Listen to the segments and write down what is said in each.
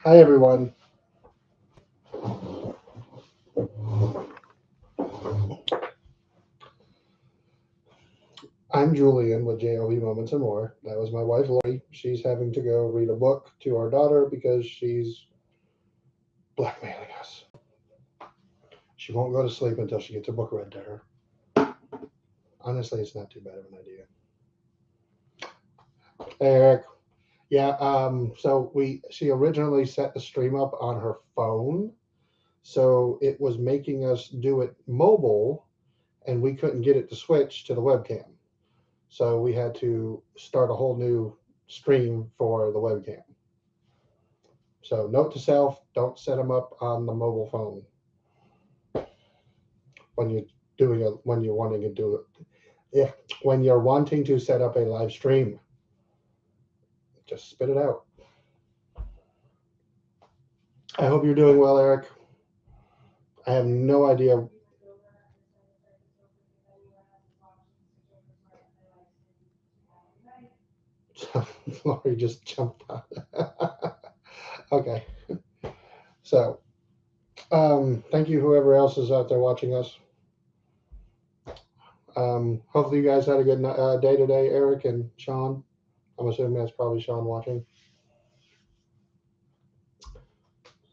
Hi, everyone. I'm Julian with JLV Moments and More. That was my wife, Lori. She's having to go read a book to our daughter because she's blackmailing us. She won't go to sleep until she gets a book read to her. Honestly, it's not too bad of an idea. Hey, Eric. Yeah, she originally set the stream up on her phone, so it was making us do it mobile, and we couldn't get it to switch to the webcam. So we had to start a whole new stream for the webcam. So note to self, don't set them up on the mobile phone when you're when you're wanting to do it. Yeah, when you're wanting to set up a live stream, just spit it out. I hope you're doing well, Eric. I have no idea. Lori just jumped out. Okay, so thank you, whoever else is out there watching us. Hopefully, you guys had a good day today, Eric and Sean. I'm assuming that's probably Sean watching.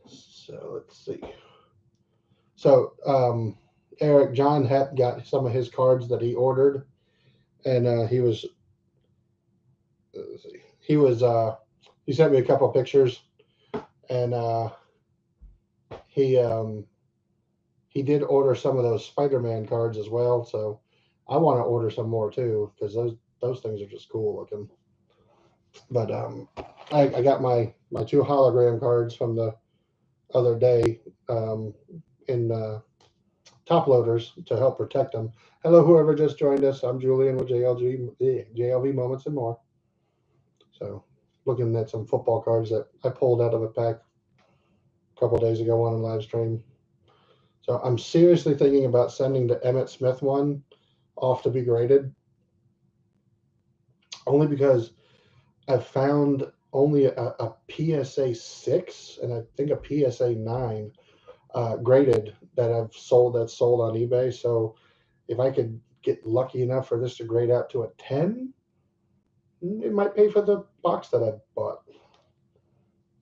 So let's see. So Eric, John had got some of his cards that he ordered, and he was he sent me a couple of pictures, and he he did order some of those Spider-Man cards as well. So I want to order some more too because those things are just cool looking. But I got my two hologram cards from the other day in top loaders to help protect them. Hello, whoever just joined us. I'm Julian with JLV Moments and More. So, looking at some football cards that I pulled out of a pack a couple days ago on a live stream. So, I'm seriously thinking about sending the Emmett Smith one off to be graded, only because I've found only a PSA 6 and I think a PSA 9 graded that's sold on eBay. So, if I could get lucky enough for this to grade out to a 10, it might pay for the box that I bought.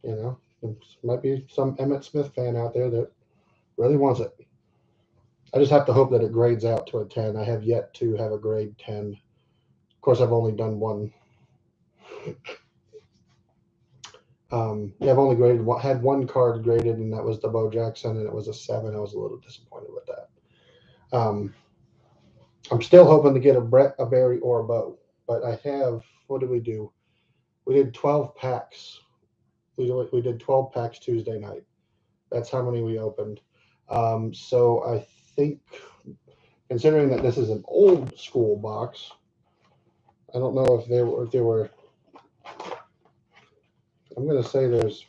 You know, there might be some Emmett Smith fan out there that really wants it. I just have to hope that it grades out to a 10. I have yet to have a grade 10. Of course, I've only done one. Yeah, I've only had one card graded, and that was the Bo Jackson, and it was a 7. I was a little disappointed with that. I'm still hoping to get a Brett, a Barry, or a Bo, but I have. What did we do? We did 12 packs. We did 12 packs Tuesday night. That's how many we opened. So I think, considering that this is an old school box, I don't know if they were. I'm gonna say there's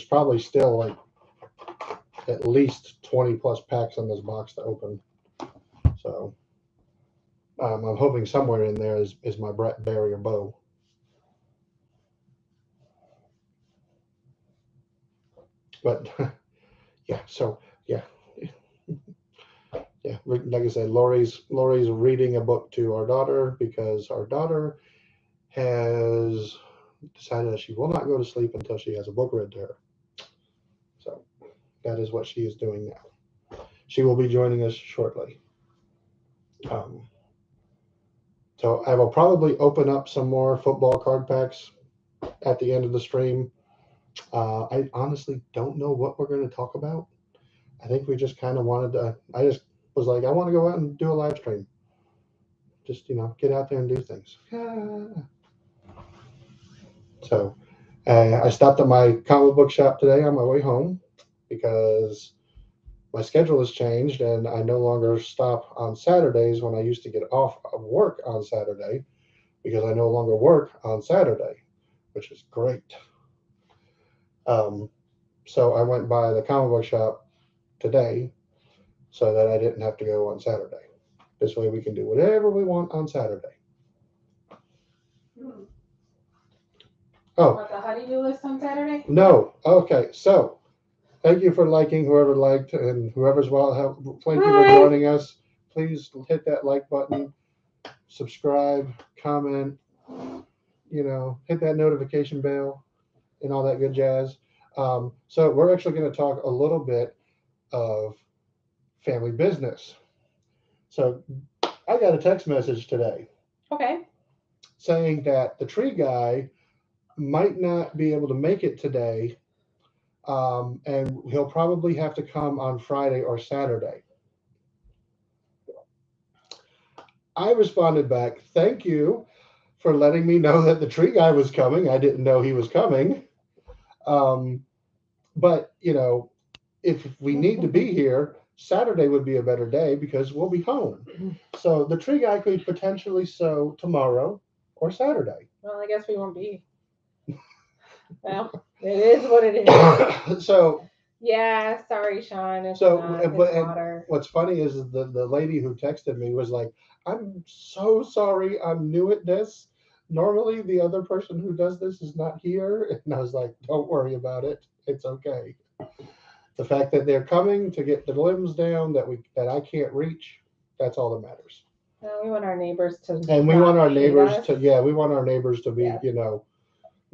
probably still like at least 20 plus packs in this box to open. So I'm hoping somewhere in there is my Brett Barry or Bow. But yeah, so yeah, yeah. Like I said, Lori's reading a book to our daughter because our daughter has decided that she will not go to sleep until she has a book read to her. So that is what she is doing now. She will be joining us shortly. Um, so I will probably open up some more football card packs at the end of the stream. I honestly don't know what we're going to talk about. I think we just kind of wanted to. I just was like, I want to go out and do a live stream. Just get out there and do things. So I stopped at my comic book shop today on my way home because my schedule has changed and I no longer stop on Saturdays when I used to get off of work on Saturday because I no longer work on Saturday, which is great. Um, so I went by the comic book shop today so that I didn't have to go on Saturday. This way we can do whatever we want on Saturday. Oh, Want the honeydew list on Saturday? no. Okay. So thank you for liking, whoever liked, and whoever's thank you for Hi. joining us. Please hit that like button, subscribe, comment, hit that notification bell and all that good jazz. So we're actually going to talk a little bit of family business. So I got a text message today Okay. saying that the tree guy might not be able to make it today, and he'll probably have to come on Friday or Saturday. I responded back, "Thank you for letting me know that the tree guy was coming. I didn't know he was coming. Um, but, if we need to be here, Saturday would be a better day because we'll be home. So the tree guy could potentially sow tomorrow or Saturday." Well, I guess we won't be. Well, it is what it is. So Yeah, sorry, Sean. It's So, not. It's and water. what's funny is the lady who texted me was like, "I'm so sorry, I'm new at this. Normally, the other person who does this is not here." And I was like, "Don't worry about it. It's okay. The fact that they're coming to get the limbs down that I can't reach, that's all that matters." No, we want our neighbors to And we want not our hate neighbors us. to, yeah, we want our neighbors to be, Yeah.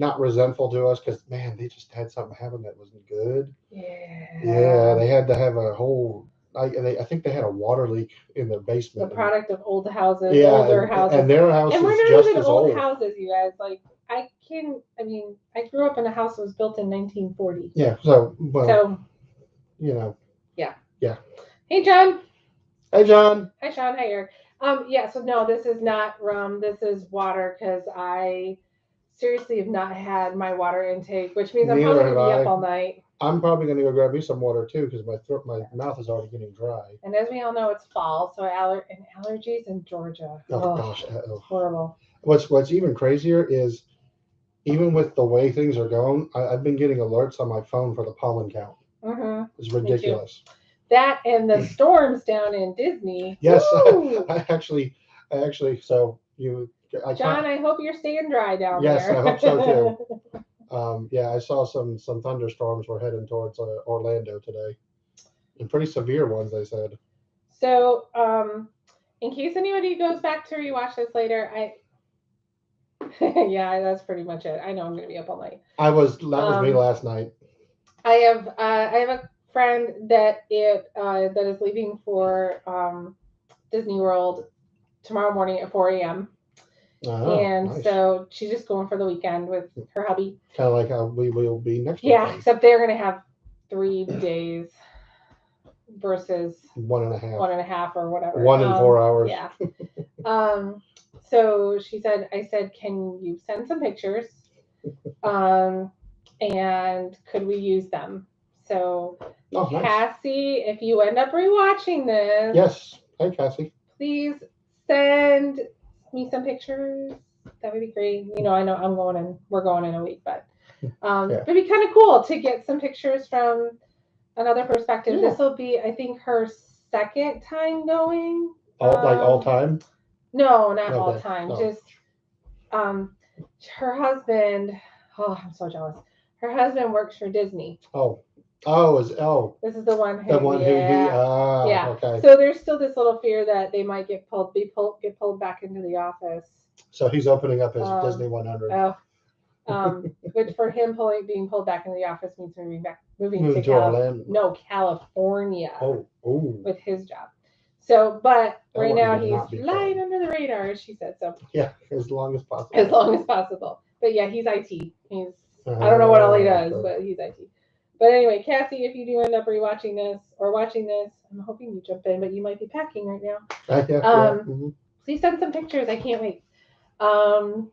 not resentful to us because, man, they just had something happen that wasn't good. Yeah. Yeah, they had to have a whole. I think they had a water leak in their The basement. product of old houses, Yeah, older houses. and their house And we're is not just even as old old. houses, you guys. Like, I mean, I grew up in a house that was built in 1940. Yeah, so, well, So, you know, yeah. yeah. Hey, John. Hey, John. Hi, Sean. Hi, Eric. Yeah, so no, this is not rum. This is water because I seriously have not had my water intake, which means I'm probably Neither going have to be I. up all night. I'm probably going to go grab me some water too because my mouth is already getting dry. And as we all know, it's fall, so and allergies in Georgia. Oh gosh, Horrible. What's even crazier is even with the way things are going, I've been getting alerts on my phone for the pollen count. Mm-hmm. It's ridiculous. That and the storms down in Disney. Yes, Woo! I actually, so John, I hope you're staying dry down yes, there. I hope so too. Yeah, I saw some thunderstorms were heading towards Orlando today, and pretty severe ones. They said. So, in case anybody goes back to rewatch this later, yeah, that's pretty much it. I know I'm gonna be up all night. That was me last night. I have a friend that is leaving for Disney World tomorrow morning at 4 a.m. And nice. so she's just going for the weekend with her hubby. Kind of like how we will be next Yeah, weekend. except they're gonna have 3 days versus 1.5 or whatever. 1 and 4 hours. Yeah. So I said, can you send some pictures? And could we use them? So, nice. Cassie, if you end up rewatching this, yes. Hey, Cassie. Please send me some pictures. That would be great. I know we're going in a week, but it'd be kind of cool to get some pictures from another perspective. Yeah. This will be, I think, her second time going. Like all time? No, not all time. No. Just her husband. Oh, I'm so jealous. Her husband works for Disney. This is the one who. Yeah. Okay. So there's still this little fear that they might get pulled back into the office. So he's opening up his Disney 100. Which for him being pulled back into the office means moving to California. With his job. So, but right now he's flying under the radar, as she said. So yeah, as long as possible. As long as possible. But yeah, he's IT. He's I don't know what all he does, but he's IT. But anyway, Cassie, if you do end up rewatching this or watching this, I'm hoping you jump in, but you might be packing right now. Please send some pictures. I can't wait. I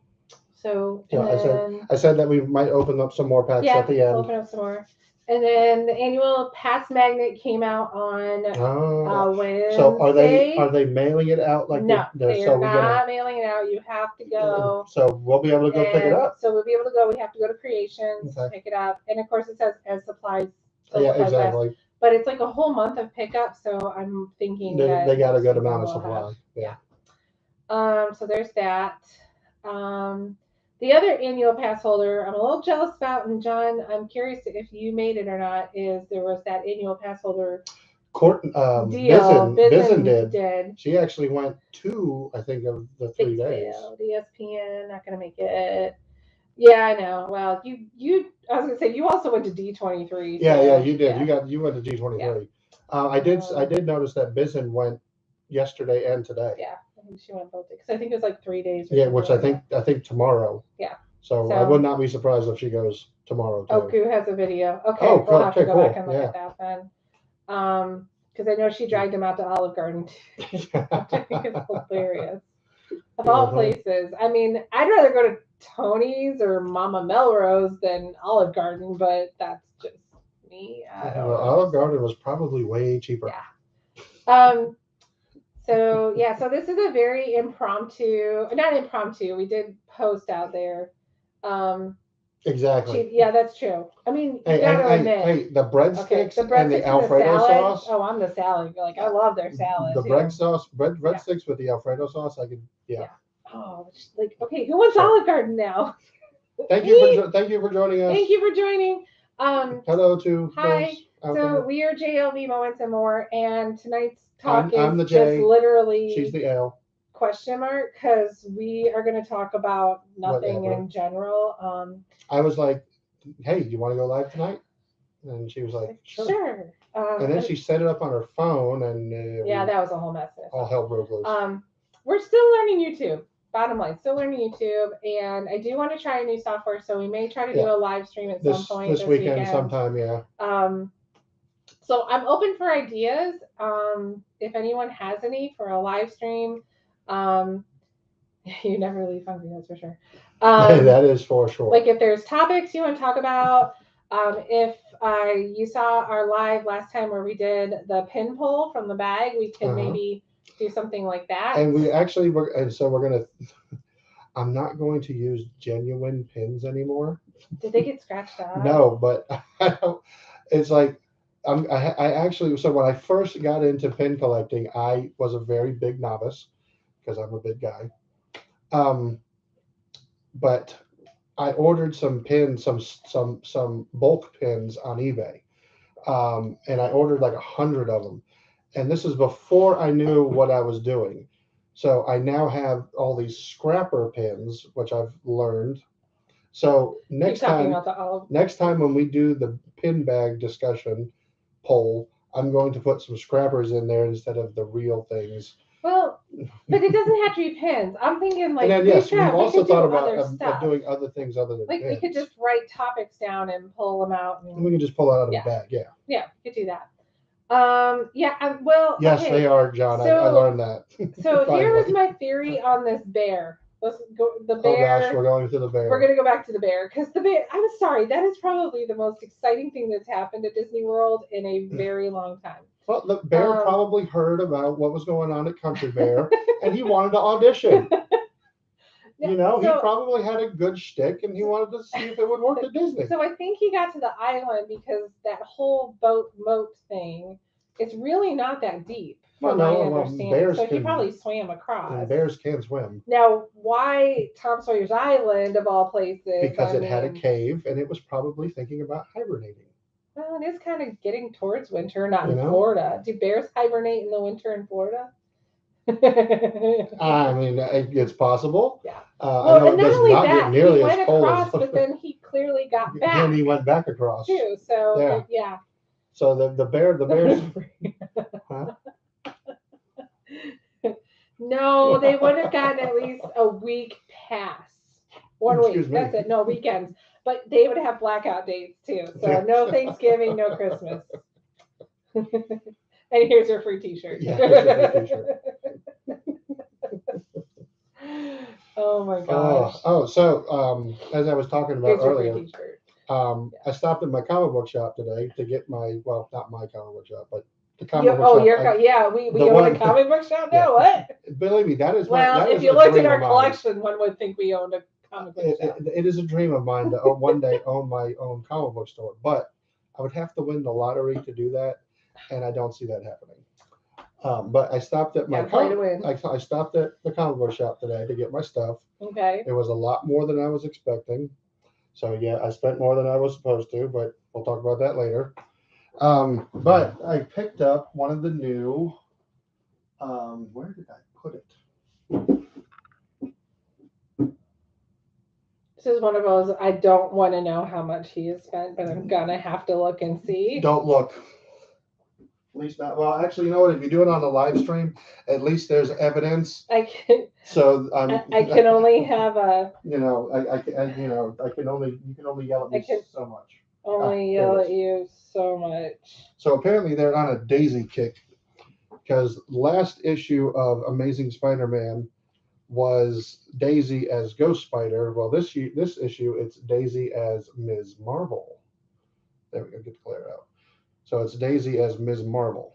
said that we might open up some more packs at the end. Open up some more. And then the annual pass magnet came out on Wednesday. So are they mailing it out like no? They're not mailing it out. You have to go. So we'll be able to go pick it up. So we'll be able to go. We have to go to Creations, pick it up, and of course it says as supplies. Yeah, exactly. Last. But it's like a whole month of pickup, so I'm thinking that they got a good amount of supply. Yeah. So there's that. The other annual pass holder I'm a little jealous about, and John, I'm curious if you made it or not, is there was that annual pass holder deal. Bizen did. She actually went 2, I think, of the 3 days. Failed. ESPN, not going to make it. Yeah, I know. Well, you. I was gonna say you also went to D23. Yeah, you did. Yeah. You went to D23. Yeah. I did notice that Bizen went yesterday and today. Yeah, I think she went both because I think it was like 3 days. Yeah, which I think tomorrow. Yeah. So I would not be surprised if she goes tomorrow too. Oh, Goo has a video. Okay, we'll have to go back and look at that then. Because I know she dragged him out to Olive Garden too. I think it's hilarious. Of all places, I mean, I'd rather go to Tony's or Mama Melrose than Olive Garden, but that's just me. I don't know. Olive Garden was probably way cheaper. Yeah. So this is a very impromptu, not impromptu. We did post out there. Exactly. Yeah, that's true. I mean, you gotta admit. The breadsticks and the Alfredo sauce. Oh, I'm the salad. Like, I love their salad. The breadsticks with the Alfredo sauce. Yeah. Oh, like, okay, who wants Olive Garden now? Thank you for joining us. Thank you for joining. Hello to hi. So we are JLV Moments and More, and tonight's talk I'm the is J, just literally she's the L. Question mark, because we are going to talk about nothing in general. I was like, hey, do you want to go live tonight? And she was like, sure. And then she set it up on her phone, and that was a whole mess. All hell broke loose. We're still learning YouTube. Bottom line, still learning YouTube, and I do want to try a new software, so we may try to do a live stream at some point this weekend sometime. Yeah. So I'm open for ideas. If anyone has any for a live stream, you never leave hungry, that's for sure. That is for sure. Like if there's topics you want to talk about, if you saw our live last time where we did the pin pull from the bag, we could maybe do something like that. And we actually we're gonna. I'm not going to use genuine pins anymore. Did they get scratched out? No, but I don't. It's like I actually. So when I first got into pin collecting, I was a very big novice because I'm a big guy. But I ordered some pins, some bulk pins on eBay, and I ordered like 100 of them. And this is before I knew what I was doing. So I now have all these scrapper pins, which I've learned. So next time when we do the pin bag discussion poll, I'm going to put some scrappers in there instead of the real things. Well, but it doesn't have to be pins. I'm thinking like, and then, yes, we've also thought about doing other things other than like pins. We could just write topics down and pull them out. And we can just pull it out of the bag. Yeah. Yeah, we could do that. Well, yes, they are, John. So, I learned that. So here was my theory on this bear. Let's go. The bear. Oh gosh, we're going to the bear. We're going to go back to the bear because the bear. I'm sorry, that is probably the most exciting thing that's happened at Disney World in a very long time. Well, the bear probably heard about what was going on at Country Bear, and he wanted to audition. He probably had a good shtick, and he wanted to see if it would work at Disney. So I think he got to the island because that whole moat thing, it's really not that deep, from my understanding. So he probably swam across. And bears can swim. Now, why Tom Sawyer's Island, of all places? Because it had a cave, and it was probably thinking about hibernating. Well, it is kind of getting towards winter, not in Florida. Do bears hibernate in the winter in Florida? I mean, it's possible. Yeah. I know it does not get nearly as cold. He went across, but then he clearly got back. And he went back across too. So yeah. So the bears. Huh? No, they would have gotten at least a week pass. 1 week. Excuse me. That's it. No weekends. But they would have blackout dates too. So no Thanksgiving, no Christmas. And here's your free T-shirt. Yeah, here's your free T-shirt. Oh my gosh. So as I was talking about earlier, I stopped at my comic book shop today to get not my comic book shop, but the comic book shop. We own a comic book shop now. What? Believe me, that is. If you looked at our collection, one would think we owned a comic book shop. It is a dream of mine to one day own my own comic book store, but I would have to win the lottery to do that, and I don't see that happening. But I stopped at I stopped at the comic book shop today to get my stuff. Okay. It was a lot more than I was expecting. So yeah, I spent more than I was supposed to, but we'll talk about that later. But I picked up one of the new. Where did I put it? This is one of those, I don't want to know how much he has spent, but I'm gonna have to look and see. Don't look. At least not. Well, actually, you know what? If you do it on the live stream, at least there's evidence. I can. So I can only have a. You know, I can only you can only yell at me so much. Only yell at you so much. So apparently they're on a Daisy kick, because last issue of Amazing Spider-Man was Daisy as Ghost Spider. Well, this issue it's Daisy as Ms. Marvel. There we go. Get the glare out. So it's Daisy as Ms. Marvel.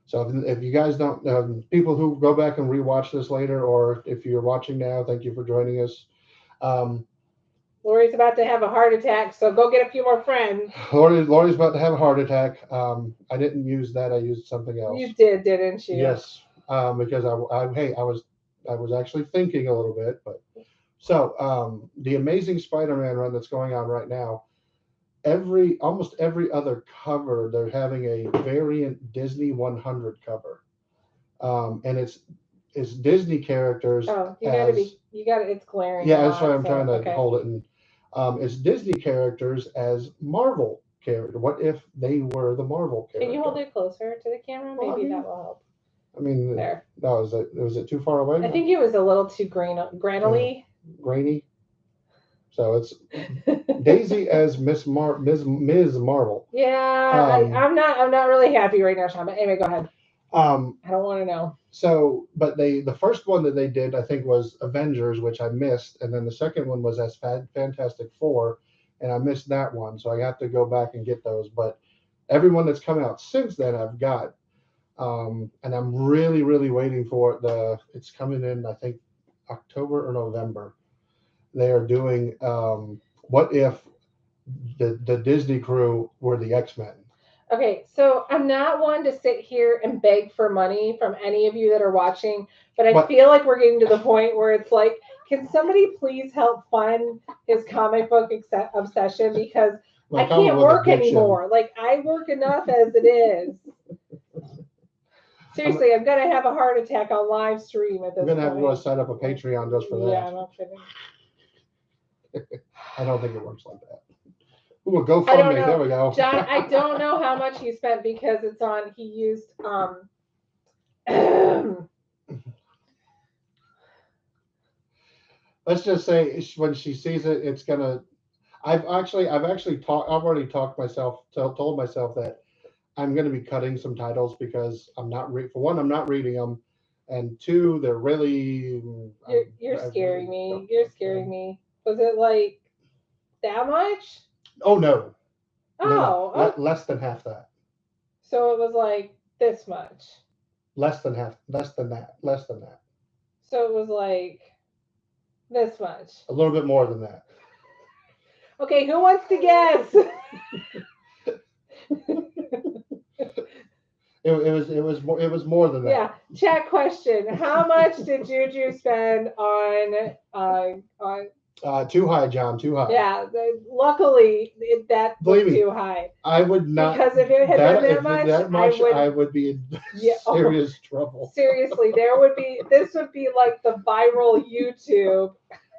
So if you guys don't, people who go back and rewatch this later, or if you're watching now, thank you for joining us. Lori's about to have a heart attack, so go get a few more friends. Lori's about to have a heart attack. I didn't use that. I used something else. You did, didn't you? Yes, because I was actually thinking a little bit. But so the Amazing Spider-Man run that's going on right now, almost every other cover they're having a variant Disney 100 cover, and it's Disney characters. Oh, you got it. It's glaring. Yeah, that's why I'm trying to hold it. And it's Disney characters as Marvel character. What if they were the Marvel character? Can you hold it closer to the camera? Maybe that will help. I mean, there. No, was it too far away? I think it was a little too grainy. Grainy. So it's Daisy as Ms. Marvel. Yeah, I'm not really happy right now, Sean. But anyway, go ahead. I don't want to know. So, but the first one that they did, I think, was Avengers, which I missed, and then the second one was as Fantastic Four, and I missed that one, so I have to go back and get those. But everyone that's come out since then, I've got, and I'm really, really waiting for it. It's coming in, I think, October or November. They are doing what if the Disney crew were the X-Men. Okay, so I'm not one to sit here and beg for money from any of you that are watching, but I feel like we're getting to the point where it's like, can somebody please help fund his comic book obsession, because I can't work anymore. Like, I work enough as it is. Seriously, I'm gonna have a heart attack on live stream at this point. I'm gonna have to set up a Patreon just for that. Yeah, I'm not kidding. I don't think it works like that. Ooh, GoFundMe. There we go. John, I don't know how much he spent, because it's on. He used Let's just say when she sees it, it's gonna. I've already told myself that I'm gonna be cutting some titles, because I'm not for one, I'm not reading them, and two, they're really. You're scaring me. You're scaring me. Was it like that much? Oh no. Oh, no. Less than half that. So it was like this much. Less than half. Less than that. Less than that. So it was like this much. A little bit more than that. Okay, who wants to guess? It was more than that. Yeah. Chat question: how much did Juju spend on? Too high, John. Too high. Yeah. Luckily, that was too high. I would not. Because if it had been that much, I would be in serious trouble. Seriously, this would be like the viral YouTube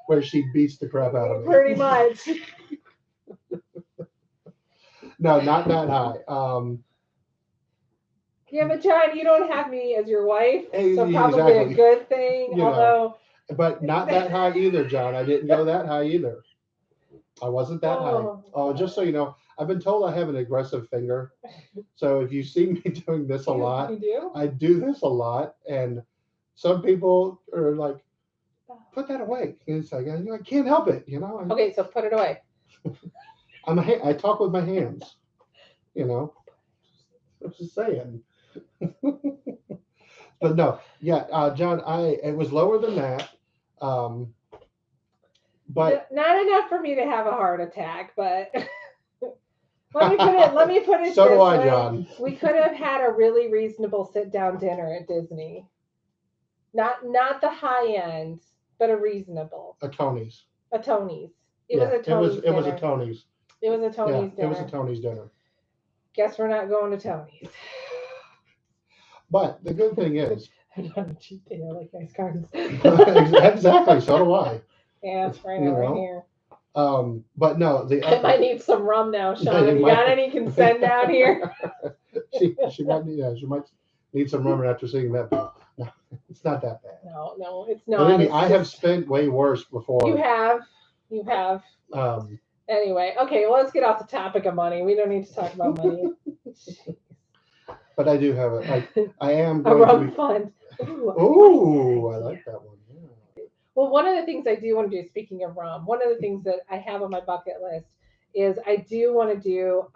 where she beats the crap out of me. Pretty much. No, not that high. Yeah, but John, you don't have me as your wife, so probably a good thing. Although. But not that high either, John. I didn't go that high either. I wasn't that high. Oh, just so you know, I've been told I have an aggressive finger. So if you see me doing this a lot, I do this a lot. And some people are like, put that away. And it's like, I can't help it, you know. Okay, so put it away. I talk with my hands, you know. I'm just saying. But no, yeah, John, it was lower than that. But not enough for me to have a heart attack, but Let me put it so this do I, way. John. We could have had a really reasonable sit-down dinner at Disney. Not the high end, but a reasonable. A Tony's. A Tony's. It was a Tony's. It was a Tony's. It was a Tony's dinner. It was a Tony's dinner. Guess we're not going to Tony's. But the good thing is, I'm not a cheap dinner like nice cards. Exactly. So do I. Yeah, right here. But no, I might need some rum now, Sean. Have you got any you can send down here? she might need some rum after seeing that. No, it's not that bad. No, it's not. Believe me, I have spent way worse before. You have. Anyway, okay, well, let's get off the topic of money. We don't need to talk about money. But I do have I am going a rum fund. Ooh, I like that one. Yeah. Well, one of the things I do want to do, speaking of rum, one of the things that I have on my bucket list is I do want to do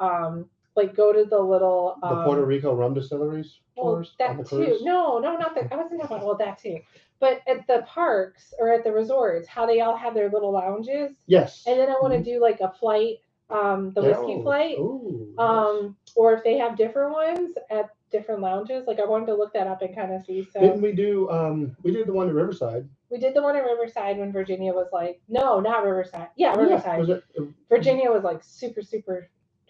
like go to the little the Puerto Rico rum distilleries tours. That too. No, not that. I wasn't talking about that too. But at the parks or at the resorts, how they all have their little lounges. Yes. And then I want to do like a flight, the whiskey flight. Ooh, yes. Or if they have different ones at different lounges. Like I wanted to look that up and kind of see. So didn't we do we did the one at Riverside. We did the one at Riverside when Virginia was like, no, not Riverside. Yeah, Riverside. Was it, Virginia was like super.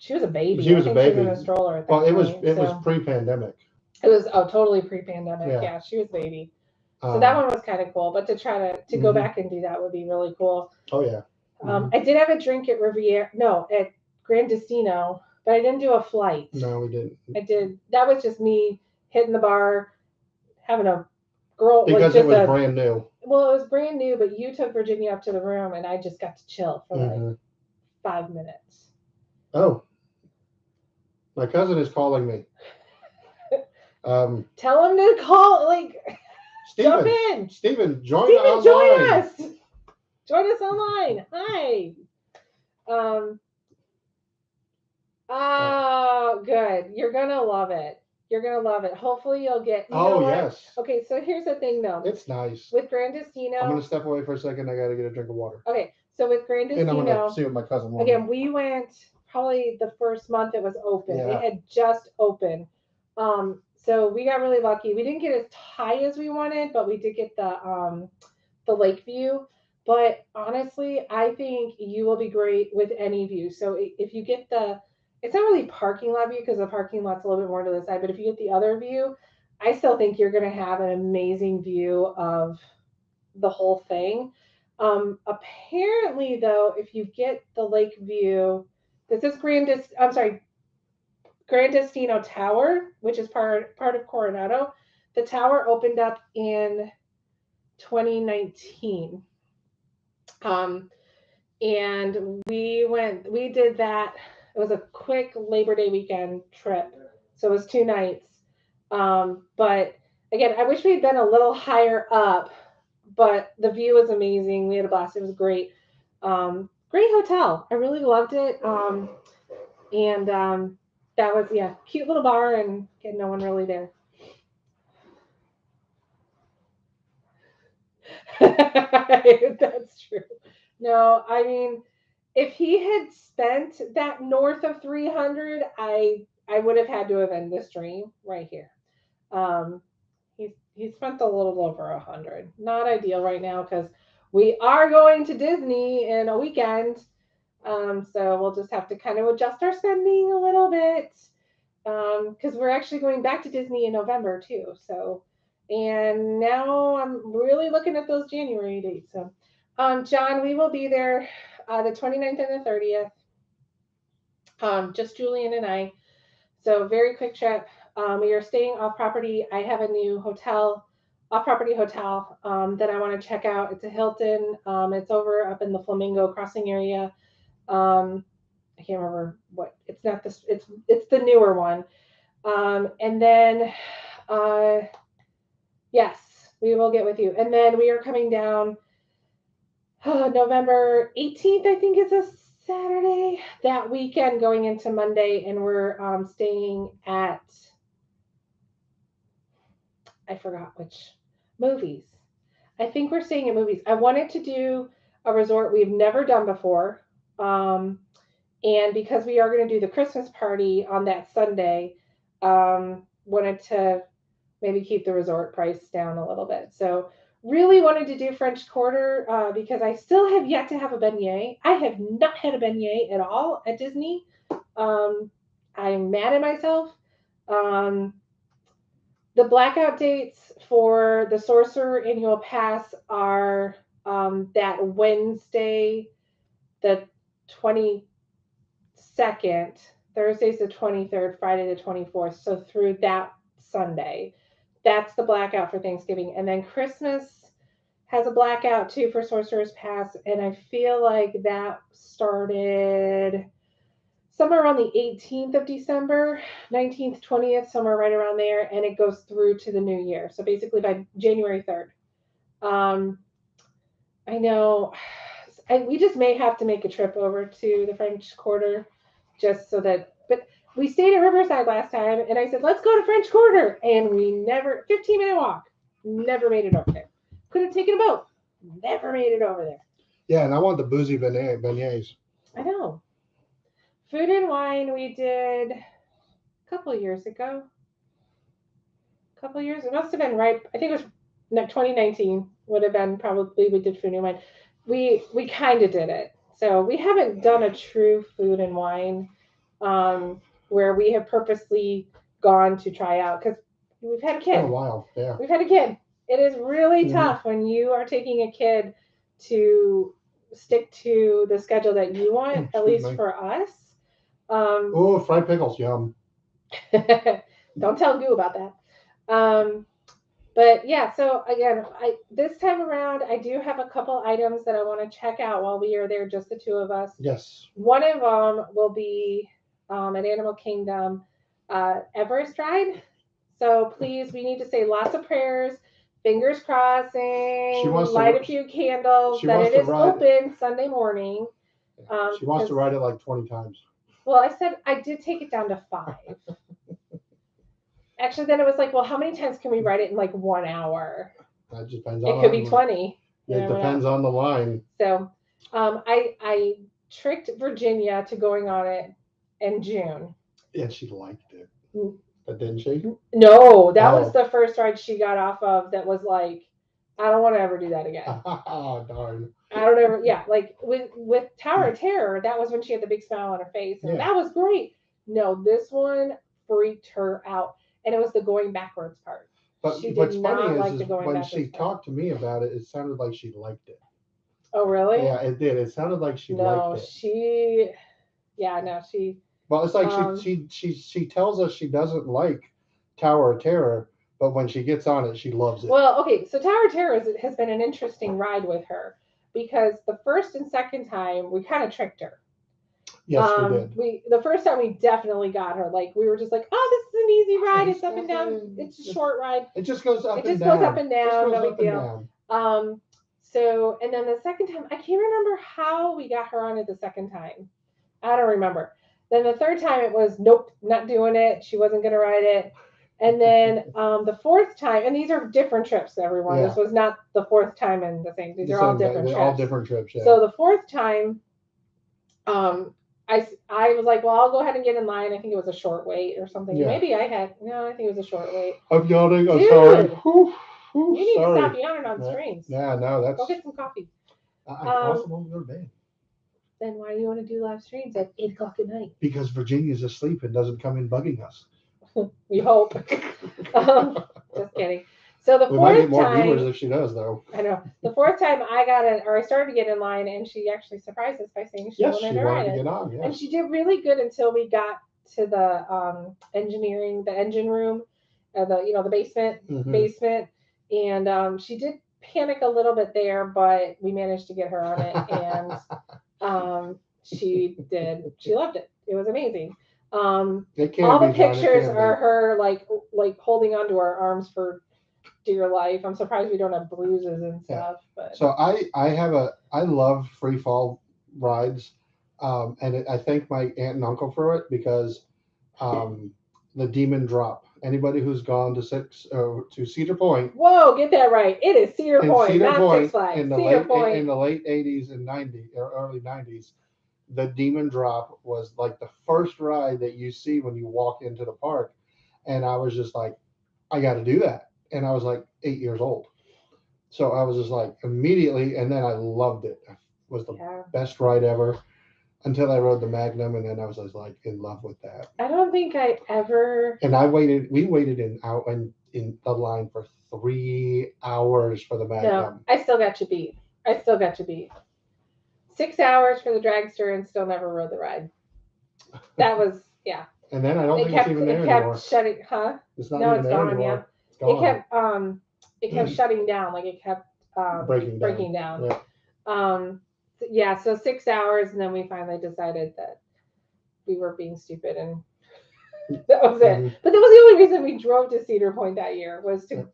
She was a baby. She was a baby. She was in a stroller at that point. It was pre-pandemic. It was totally pre-pandemic. Yeah, she was a baby. So that one was kind of cool. But to try to go back and do that would be really cool. Oh yeah. I did have a drink at at Grand Destino, but I didn't do a flight. No, we didn't. I did. That was just me hitting the bar, having a girl. Because it was brand new. Well, it was brand new, but you took Virginia up to the room, and I just got to chill for like 5 minutes. Oh. My cousin is calling me. Tell him to call. Steven, jump in. Steven, join us. Join us online. Hi. Oh, good. You're gonna love it. Hopefully, you'll get. Yes. Okay, so here's the thing, though. It's nice. With Grand Destino. I'm gonna step away for a second. I gotta get a drink of water. Okay, so with Grand Destino. And I'm gonna see what my cousin wants. Again, we went probably the first month it was open. Yeah. It had just opened. So we got really lucky. We didn't get as high as we wanted, but we did get the lake view. But honestly, I think you will be great with any view. So if you get it's not really parking lot view because the parking lot's a little bit more to the side, but if you get the other view, I still think you're going to have an amazing view of the whole thing. Apparently, though, if you get the lake view, this is Grand Destino Tower, which is part of Coronado. The tower opened up in 2019. And we did that. It was a quick Labor Day weekend trip. So it was 2 nights. But again, I wish we had been a little higher up, but the view was amazing. We had a blast. It was great. Great hotel. I really loved it. That was, cute little bar and no one really there. That's true. No, I mean, if he had spent that north of 300, I would have had to have ended this dream right here. He spent a little over 100. Not ideal right now because we are going to Disney in a weekend. So we'll just have to kind of adjust our spending a little bit because we're actually going back to Disney in November too. So, and now I'm really looking at those January dates. So, John, we will be there the 29th and the 30th. Just Julian and I. So very quick trip. We are staying off property. I have a new off-property hotel that I want to check out. It's a Hilton. It's over up in the Flamingo Crossing area. I can't remember what. It's not this. It's the newer one. And then, yes, we will get with you. And then we are coming down November 18th. I think is a Saturday. That weekend going into Monday, and we're staying at. I forgot which movies. I think we're staying at movies. I wanted to do a resort we've never done before. And because we are going to do the Christmas party on that Sunday, wanted to maybe keep the resort price down a little bit. So really wanted to do French Quarter because I still have yet to have a beignet. I have not had a beignet at all at Disney. I'm mad at myself. The blackout dates for the Sorcerer Annual Pass are that Wednesday, the 22nd, Thursday's the 23rd, Friday the 24th. So through that Sunday, that's the blackout for Thanksgiving. And then Christmas has a blackout too for Sorcerer's Pass. And I feel like that started somewhere around the 18th of December, 19th, 20th, somewhere right around there. And it goes through to the new year. So basically by January 3rd. I know we just may have to make a trip over to the French Quarter just so that, but we stayed at Riverside last time and I said, let's go to French Quarter. And we never, 15-minute walk, never made it over there. Could have taken a boat, never made it over there. Yeah, and I want the boozy beignets. I know. Food and wine we did a couple of years ago. It must have been right, I think it was 2019 would have been probably we did food and wine. We kind of did it. So we haven't done a true food and wine where we have purposely gone to try out because we've had a kid. For a while, yeah. We've had a kid. It is really tough when you are taking a kid to stick to the schedule that you want, at least for us. Oh, fried pickles, yum. Don't tell Goo about that. But yeah, so again, this time around, I do have a couple items that I want to check out while we are there, just the two of us. Yes. One of them will be at Animal Kingdom, Everest ride. So please, we need to say lots of prayers, fingers crossing, light a few candles, that it is open Sunday morning. She wants to ride it like 20 times. Well, I said I did take it down to 5. Actually, then it was like, well, how many times can we ride it in like 1 hour? That depends on. It could be 20. It depends on the line. So, I tricked Virginia to going on it in June. And she liked it. But didn't she? No, that was the first ride she got off of that was like, I don't want to ever do that again. Oh, darn. I don't ever, yeah, like with Tower of Terror, that was when she had the big smile on her face. And that was great. No, this one freaked her out. And it was the going backwards part. But what's funny is when she talked to me about it, it sounded like she liked it. Oh, really? Yeah, it did. It sounded like she liked it. Well, it's like she tells us she doesn't like Tower of Terror, but when she gets on it, she loves it. Well, okay, so Tower of Terror has been an interesting ride with her because the first and second time we kind of tricked her. Yes, we did. The first time we definitely got her. Like we were just like, oh, this is an easy ride. It's up and down. It's a short ride. It just goes up and down. It just goes up and down. No big deal. So and then the second time, I can't remember how we got her on it the second time. I don't remember. Then the third time it was nope, not doing it. She wasn't gonna ride it. And then the fourth time, and these are different trips, everyone. Yeah. This was not the fourth time in the thing. These are all different trips. All different trips. Yeah. So the fourth time, I was like, well, I'll go ahead and get in line. I think it was a short wait or something. Yeah. Maybe I think it was a short wait. I'm yawning. I'm sorry. You need to stop yawning on screens. Yeah, no, that's. Go get some coffee. I also won't go to bed. Then why do you want to do live streams at 8:00 at night? Because Virginia's asleep and doesn't come in bugging us. We hope. Just kidding. So the fourth might get more time, viewers if she does, though. I know. The fourth time I started to get in line, and she actually surprised us by saying she wanted to ride it. Yes. And she did really good until we got to the engine room, the basement, and she did panic a little bit there, but we managed to get her on it, and she loved it. It was amazing. All the pictures are her like holding onto our arms for dear life. I'm surprised we don't have bruises and stuff. But so I love free fall rides, and I thank my aunt and uncle for it because the Demon Drop. Anybody who's gone to Cedar Point. Whoa, get that right. It is Cedar Point, not Six Flags. In the late 80s and 90s or early 90s. the Demon Drop was like the first ride that you see when you walk into the park. And I was just like, I got to do that. And I was like 8 years old. So I was just like immediately, and then I loved it. It was the best ride ever until I rode the Magnum, and then I was just like in love with that. I don't think I ever. And we waited in the line for 3 hours for the Magnum. No, I still got you beat. 6 hours for the dragster and still never rode the ride. That was, yeah. And then I don't think it's even there anymore. It kept shutting, huh? It's not even there anymore. Yeah. It's gone. It kept shutting down, like it kept breaking down. Yeah. So 6 hours, and then we finally decided that we were being stupid, and that was it. But that was the only reason we drove to Cedar Point that year, was to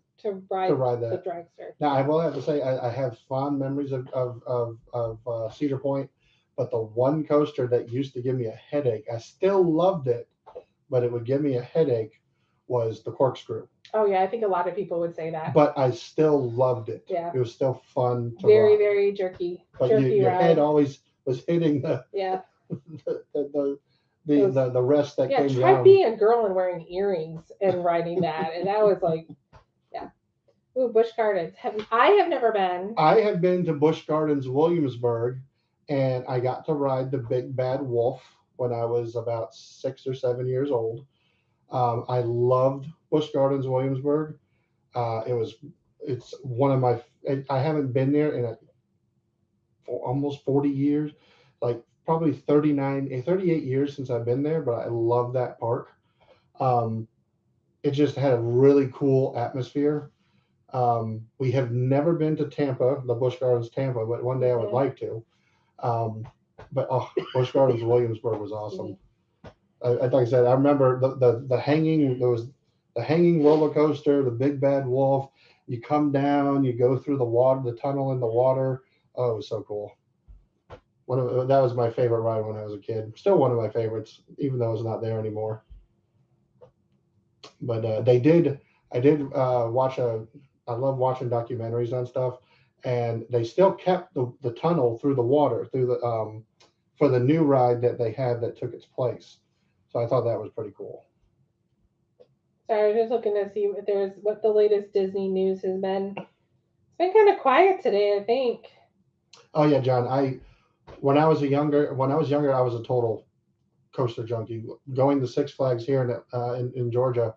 ride the dragster. Now I will have to say I have fond memories of Cedar Point, but the one coaster that used to give me a headache, I still loved it, but it would give me a headache, was the corkscrew. Oh yeah, I think a lot of people would say that. But I still loved it. Yeah, it was still fun to ride. Very very jerky. But your head always was hitting the the rest that came down. Yeah, try being a girl and wearing earrings and riding that, and that was like, yeah. Ooh, Busch Gardens. I have never been. I have been to Busch Gardens, Williamsburg, and I got to ride the Big Bad Wolf when I was about 6 or 7 years old. I loved Busch Gardens, Williamsburg. It's one of my. I haven't been there in almost 40 years, like probably 38 years since I've been there. But I love that park. It just had a really cool atmosphere. We have never been to Tampa, the Busch Gardens Tampa, but one day I would like to. But Busch Gardens Williamsburg was awesome. Like I said, I remember the hanging. There was the hanging roller coaster, the Big Bad Wolf. You come down, you go through the water, the tunnel in the water. Oh, it was so cool. That was my favorite ride when I was a kid. Still one of my favorites, even though it's not there anymore. But I did watch I love watching documentaries on stuff, and they still kept the tunnel through the water through the for the new ride that they had that took its place. So I thought that was pretty cool. Sorry, I was just looking to see what the latest Disney news has been. It's been kind of quiet today, I think. Oh yeah, John. When I was younger, I was a total coaster junkie. Going to Six Flags here in Georgia,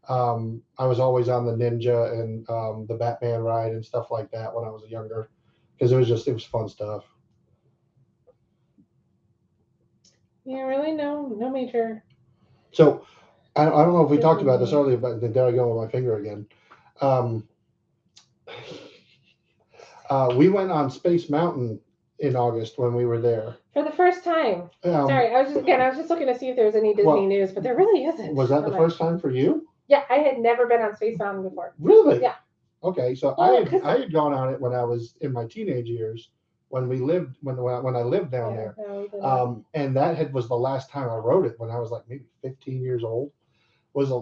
I was always on the Ninja and the Batman ride and stuff like that when I was younger, because it was fun stuff. Yeah, really, no major. So I don't know if we talked about this earlier, but there I go with my finger again. We went on Space Mountain in August when we were there for the first time. Sorry, I was just looking to see if there was any Disney news, but there really isn't. Was that the first time for you? Yeah, I had never been on Space Mountain before. Really? Yeah. Okay, so I had gone on it when I was in my teenage years, when I lived down there. And that was the last time I rode it, when I was like maybe 15 years old.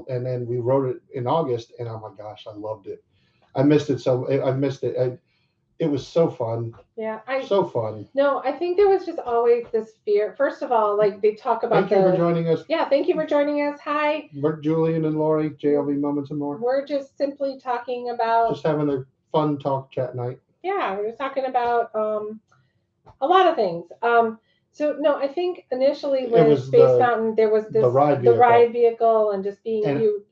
And then we rode it in August, and oh my gosh, I loved it. I missed it It was so fun. Yeah, so fun. No, I think there was just always this fear. First of all, like they talk about. Thank you for joining us. Yeah, thank you for joining us. Hi. We're Julian and Lori, JLV Moments and More. We're just simply talking about. Just having a fun chat night. Yeah, we're just talking about a lot of things. So no, I think initially when Space Mountain, there was the ride vehicle and just being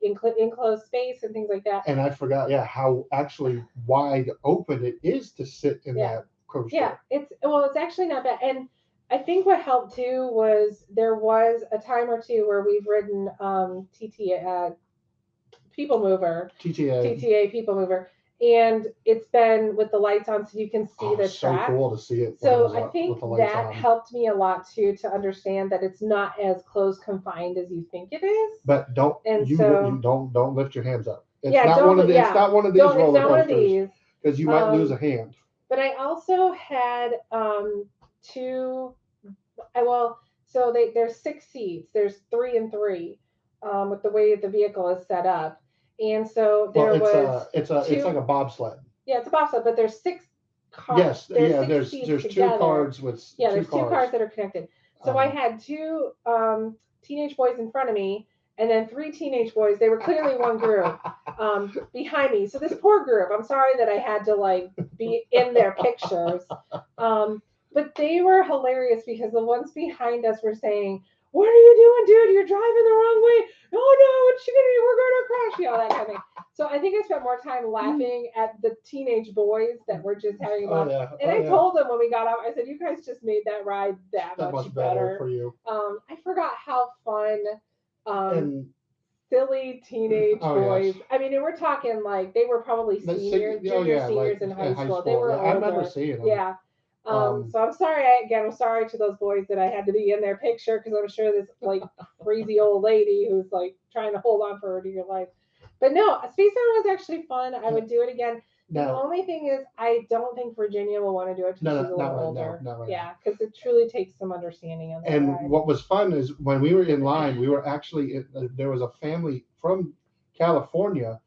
enclosed space and things like that. And I forgot, how actually wide open it is to sit in that coaster. Yeah, it's actually not bad. And I think what helped too was there was a time or two where we've ridden TTA People Mover. TTA People Mover. And it's been with the lights on, so you can see the track. So cool to see it. So I think that helped me a lot too, to understand that it's not as close confined as you think it is. But don't lift your hands up. It's not one of these roller coasters, because you might lose a hand. But I also had two. So there's 6 seats. There's 3 and 3, with the way the vehicle is set up. And so it's like a bobsled. Yeah, it's a bobsled, but there's 6 cars. Yes, there's 2 cars with there's 2 cars that are connected. So I had two teenage boys in front of me, and then three teenage boys. They were clearly one group behind me. So this poor group. I'm sorry that I had to like be in their pictures. But they were hilarious because the ones behind us were saying, "What are you doing, dude? You're driving the wrong way. Oh no, what's she gonna do? We're gonna crash." You know, that kind of thing. So I think I spent more time laughing at the teenage boys that were just having fun. And I told them when we got out, I said, "You guys just made that ride that much better for you." I forgot how fun silly teenage boys. Yes. I mean, and we're talking like they were probably seniors, junior seniors like, in high school. They were older. I remember seeing them. Yeah. So I'm sorry. I'm sorry to those boys that I had to be in their picture because I'm sure this like crazy old lady who's like trying to hold on for her dear life. But no, Space Mountain was actually fun. I would do it again. The only thing is, I don't think Virginia will want to do it until she's a little older. Yeah, because it truly takes some understanding of that. And what was fun is when we were in line, we were actually there was a family from California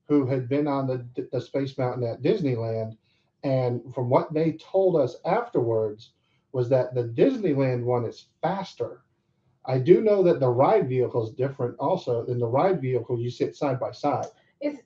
who had been on the Space Mountain at Disneyland. And from what they told us afterwards was that the Disneyland one is faster. I do know that the ride vehicle is different also. In the ride vehicle, you sit side by side. And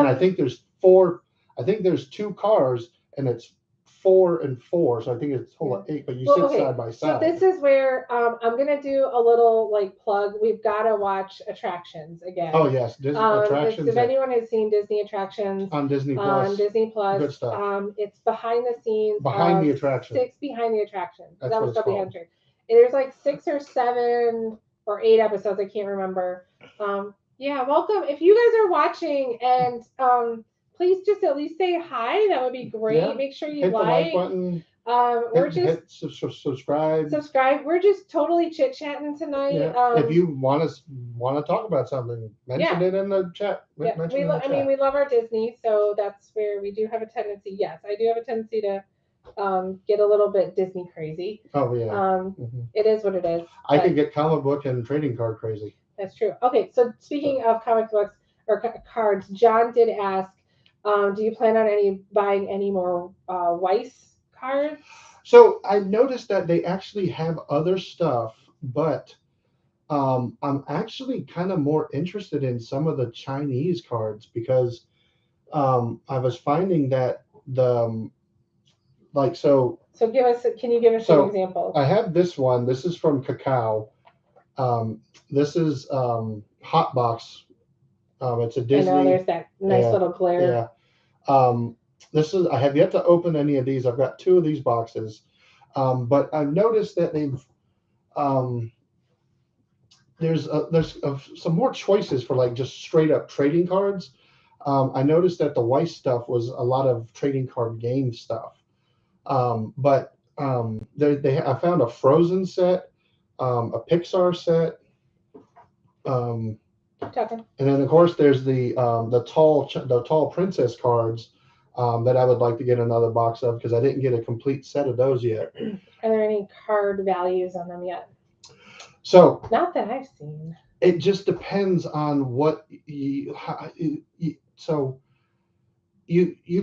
I think there's two cars and it's 4 and 4. So I think it's a total of 8, but you sit side by side. So this is where I'm going to do a little like plug. We've got to watch Attractions again. Oh, yes. Disney Attractions. If anyone has seen Disney Attractions. On Disney Plus. Good stuff. It's behind the scenes. Behind the Attractions. 6 Behind the Attractions. That was called Behind the Attractions. There's like 6 or 7 or 8 episodes. I can't remember. Yeah, welcome. If you guys are watching and please just at least say hi. That would be great. Yeah. Make sure you hit the like button. Hit subscribe. Subscribe. We're just totally chit chatting tonight. Yeah. If you want to talk about something, mention it in the chat. Yeah. I mean, we love our Disney, so that's where we do have a tendency. Yes, I do have a tendency to get a little bit Disney crazy. Oh yeah. It is what it is. I could get comic book and trading card crazy. That's true. Okay, so speaking of comic books or cards, John did ask, do you plan on buying any more Weiss cards? So I noticed that they actually have other stuff, but I'm actually kind of more interested in some of the Chinese cards because I was finding that So can you give us some examples? I have this one. This is from Cacao. This is Hotbox. It's a Disney. I know there's that nice little glare. Yeah. I have yet to open any of these. I've got 2 of these boxes. But I've noticed that there's some more choices for like just straight up trading cards. I noticed that the Weiss stuff was a lot of trading card game stuff. But I found a Frozen set, a Pixar set, and then of course there's the tall princess cards that I would like to get another box of because I didn't get a complete set of those yet. Are there any card values on them yet? So not that I've seen. It just depends on what you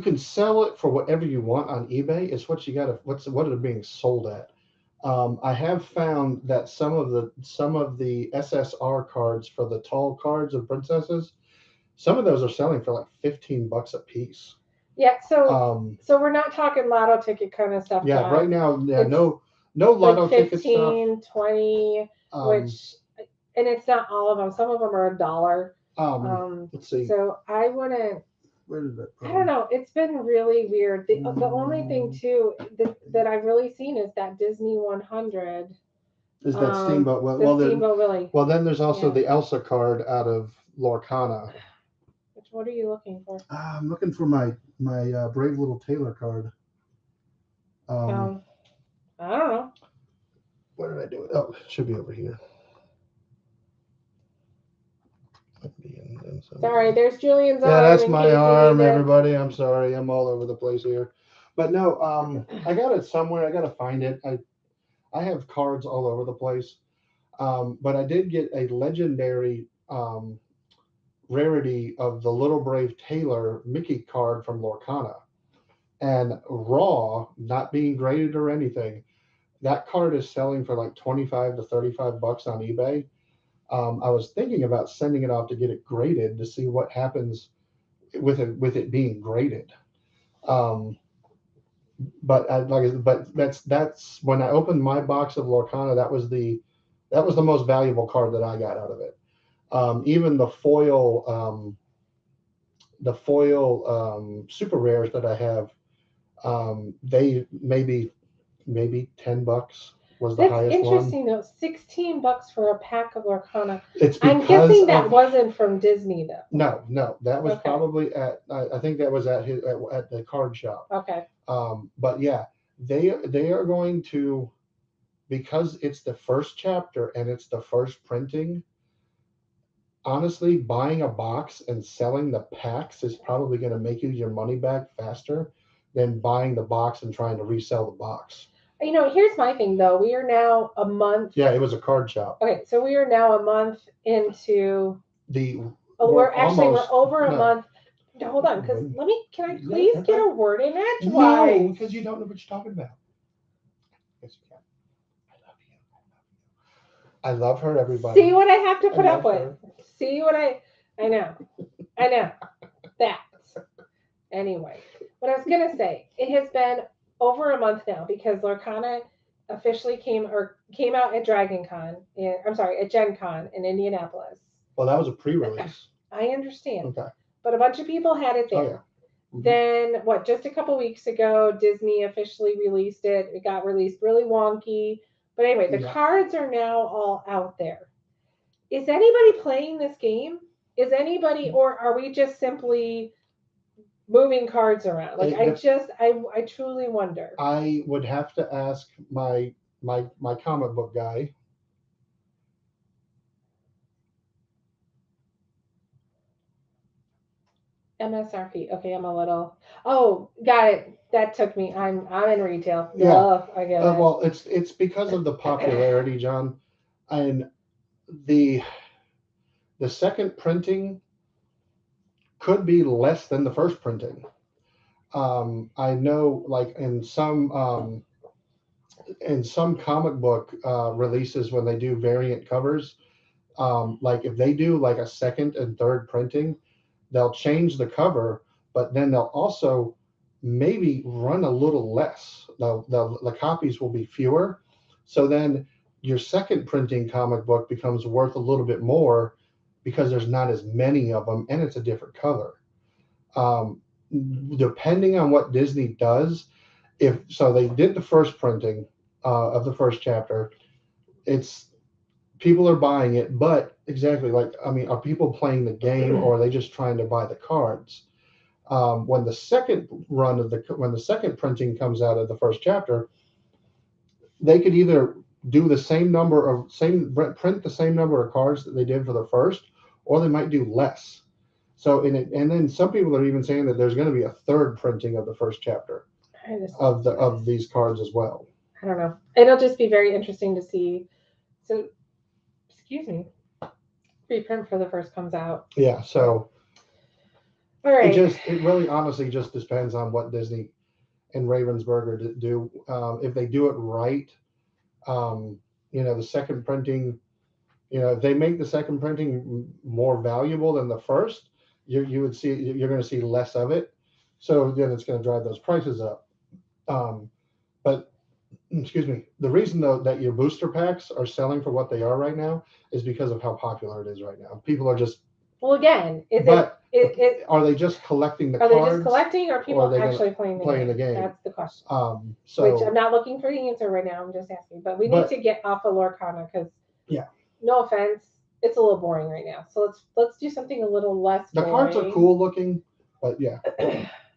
can sell it for whatever you want on eBay. It's what you got to what are being sold at. I have found that some of the SSR cards for the tall cards of princesses, some of those are selling for like $15 a piece. Yeah, so we're not talking lotto ticket kind of stuff. Yeah, right now, no lotto ticket stuff. 15, 20, which, and it's not all of them. Some of them are $1. Let's see. So I wouldn't. Where did that? I don't know. It's been really weird. The only thing too that I've really seen is that Disney 100. Is that Steamboat Willie? Steamboat Willie. Well, then there's also the Elsa card out of Lorcana. What are you looking for? I'm looking for my Brave Little Tailor card. I don't know. Where did I do it? Oh, it should be over here. Sorry, there's Julian's arm. Yeah, that's my arm, everybody. I'm sorry. I'm all over the place here. But no, I got it somewhere. I got to find it. I have cards all over the place. But I did get a legendary rarity of the Little Brave Tailor Mickey card from Lorcana. And raw, not being graded or anything, that card is selling for like 25 to 35 bucks on eBay. I was thinking about sending it off to get it graded to see what happens with it being graded. But that's when I opened my box of Lorcana, that was the most valuable card that I got out of it. Even the foil super rares that I have, they maybe $10 was the highest one. That's interesting though. $16 for a pack of Lorcana. I'm guessing that wasn't from Disney though. No, that was probably at. I think that was at the card shop. Okay. But yeah, they are going to, because it's the first chapter and it's the first printing. Honestly, buying a box and selling the packs is probably going to make you your money back faster than buying the box and trying to resell the box. Here's my thing though. We are now a month. Yeah, it was a card shop. Okay, so we are now a month into the. We're over a month. Hold on, because can I please get a word in edgewise? No, because you don't know what you're talking about. Yes, you can. I love her, everybody. See what I have to put up with. Her. See what I know. That. Anyway, what I was going to say, it has been over a month now because Lorcana officially came out at Dragon Con. At Gen Con in Indianapolis. Well, that was a pre-release. I understand. Okay. But a bunch of people had it there. Oh, yeah. Mm-hmm. Then, just a couple weeks ago, Disney officially released it. It got released really wonky. But anyway, the cards are now all out there. Is anybody playing this game? Is anybody, or are we just simply moving cards around? Like, I truly wonder. I would have to ask my comic book guy. MSRP. Okay, I'm a little. Oh, got it. That took me. I'm in retail. Yeah, I get it. Well, it's because of the popularity, John, and the second printing could be less than the first printing. I know, like in some comic book releases, when they do variant covers, like if they do like a second and third printing, they'll change the cover, but then they'll also maybe run a little less. The copies will be fewer. So then your second printing comic book becomes worth a little bit more because there's not as many of them and it's a different color. Depending on what Disney does, so they did the first printing of the first chapter, people are buying it, but exactly, are people playing the game or are they just trying to buy the cards? When the second printing comes out of the first chapter, they could either do print the same number of cards that they did for the first, or they might do less. So and then some people are even saying that there's going to be a third printing of the first chapter of these cards as well. I don't know. It'll just be very interesting to see. So, excuse me. Reprint for the first comes out. Yeah. So. All right. It really honestly just depends on what Disney and Ravensburger do. If they do it right, the second printing, if they make the second printing more valuable than the first, you're going to see less of it. So then it's going to drive those prices up. But excuse me, the reason though that your booster packs are selling for what they are right now is because of how popular it is right now. People are just. Well, again, are they just collecting the cards? Are they just collecting, or are people actually playing the game? That's the question. Which I'm not looking for the answer right now. I'm just asking. But we need to get off of Lorcana because, no offense, it's a little boring right now. So let's do something a little less boring. The cards are cool looking, but yeah,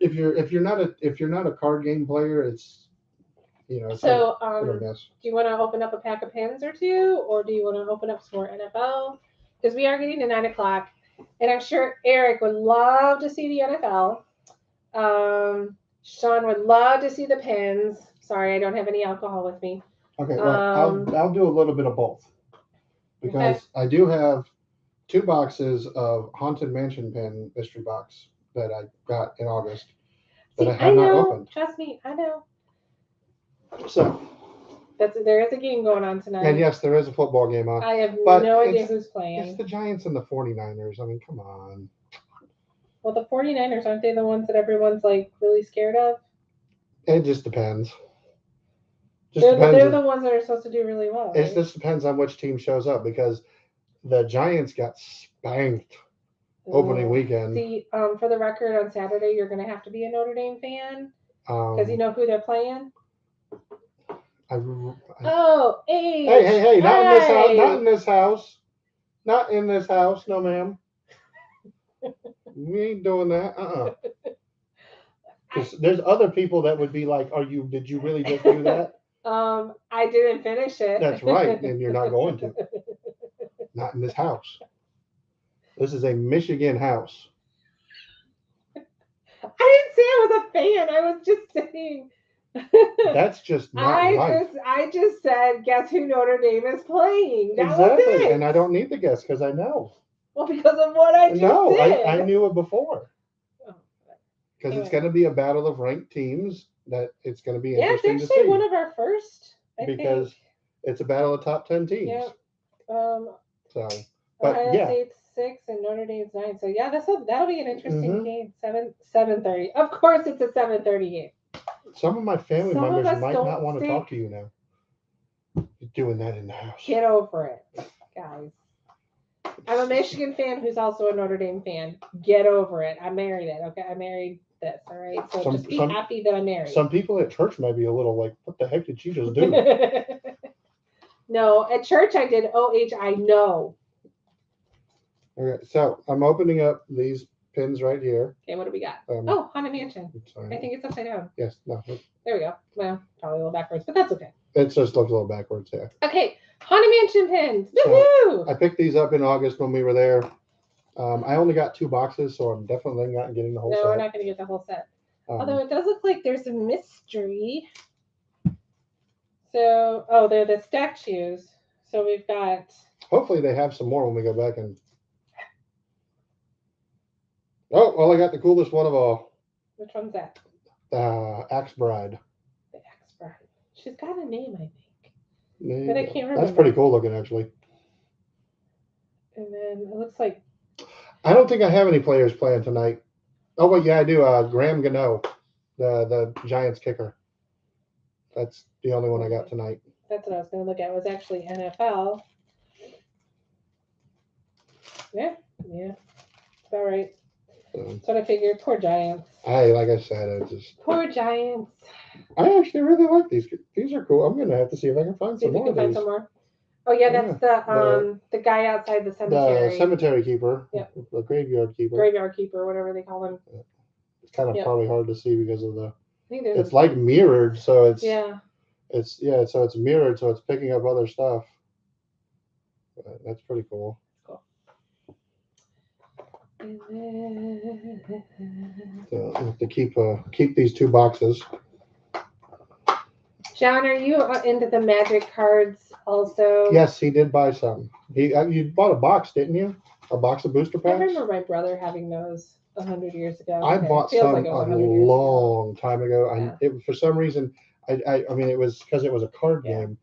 if you're not a card game player, it's So do you want to open up a pack of pens or two, or do you want to open up some more NFL? Because we are getting to 9:00. And I'm sure Eric would love to see the NFL. Sean would love to see the pins. Sorry, I don't have any alcohol with me. Okay, well, I'll do a little bit of both. Because I do have 2 boxes of Haunted Mansion pin mystery box that I got in August that I have not opened. Trust me, I know. So, There is a game going on tonight. And yes, there is a football game on. I have no idea who's playing. It's the Giants and the 49ers. I mean, come on. Well, the 49ers, aren't they the ones that everyone's like really scared of? It just depends. They're the ones that are supposed to do really well. Right? It just depends on which team shows up because the Giants got spanked opening weekend. See, for the record, on Saturday you're going to have to be a Notre Dame fan because you know who they're playing. Hey, not in this house, not in this house, no, ma'am. We ain't doing that. There's other people that would be like, did you really just do that? I didn't finish it. That's right, and you're not going to. Not in this house. This is a Michigan house. I didn't say I was a fan. I was just saying. That's just not right. I just said, guess who Notre Dame is playing? That exactly, was it. And I don't need to guess because I know. Well, because of what I just did. I knew it before. Because it's going to be a battle of ranked teams that it's going to be interesting to see. It's actually one of our first, because it's a battle of top 10 teams. Yeah. But Ohio State's 6 and Notre Dame's 9. So yeah, that'll be an interesting game. 7:30. Of course, it's a 7:30 game. Some of my family members might not want to talk to you now. You're doing that in the house. Get over it, guys. I'm a Michigan fan who's also a Notre Dame fan. Get over it. I married it. Okay, I married this. All right. So just be happy that I'm married. Some people at church might be a little like, "What the heck did you just do?" No, at church I did I know. Okay, so I'm opening up these pins right here. Okay, what do we got? Haunted Mansion. I think it's upside down. Yes, no. There we go. Well, probably a little backwards, but that's okay. It just looks a little backwards, yeah. Okay, Haunted Mansion pins. Woohoo! I picked these up in August when we were there. I only got 2 boxes, so I'm definitely not getting the whole set. No, we're not going to get the whole set. Although it does look like there's a mystery. So, they're the statues. So we've got... Hopefully they have some more when we go back and... Oh, well, I got the coolest one of all. Which one's that? Axe Bride. The Axe Bride. She's got a name, I think. Maybe. But I can't remember. That's pretty cool looking, actually. And then it looks like... I don't think I have any players playing tonight. Oh, well, yeah, I do. Graham Gano, the Giants kicker. That's the only one I got tonight. That's what I was going to look at. It was actually NFL. Yeah. It's all right. That's what I figured. Poor Giants. Like I said, Poor Giants. I actually really like these. These are cool. I'm going to have to see if I can find some more of these. Some more. Oh yeah, that's the guy outside the cemetery. The cemetery keeper. Yeah. The graveyard keeper. Graveyard keeper, whatever they call him. Yeah. It's kind of probably hard to see because of the. It's like mirrored, so it's. Yeah. So it's mirrored, so it's picking up other stuff. That's pretty cool. Cool. And then... So I have to keep these 2 boxes. John, are you into the magic cards also? Yes, he did buy some. You bought a box, didn't you? A box of booster packs? I remember my brother having those 100 years ago. I bought some like a long time ago. Yeah. For some reason, I mean, it was because it was a card game.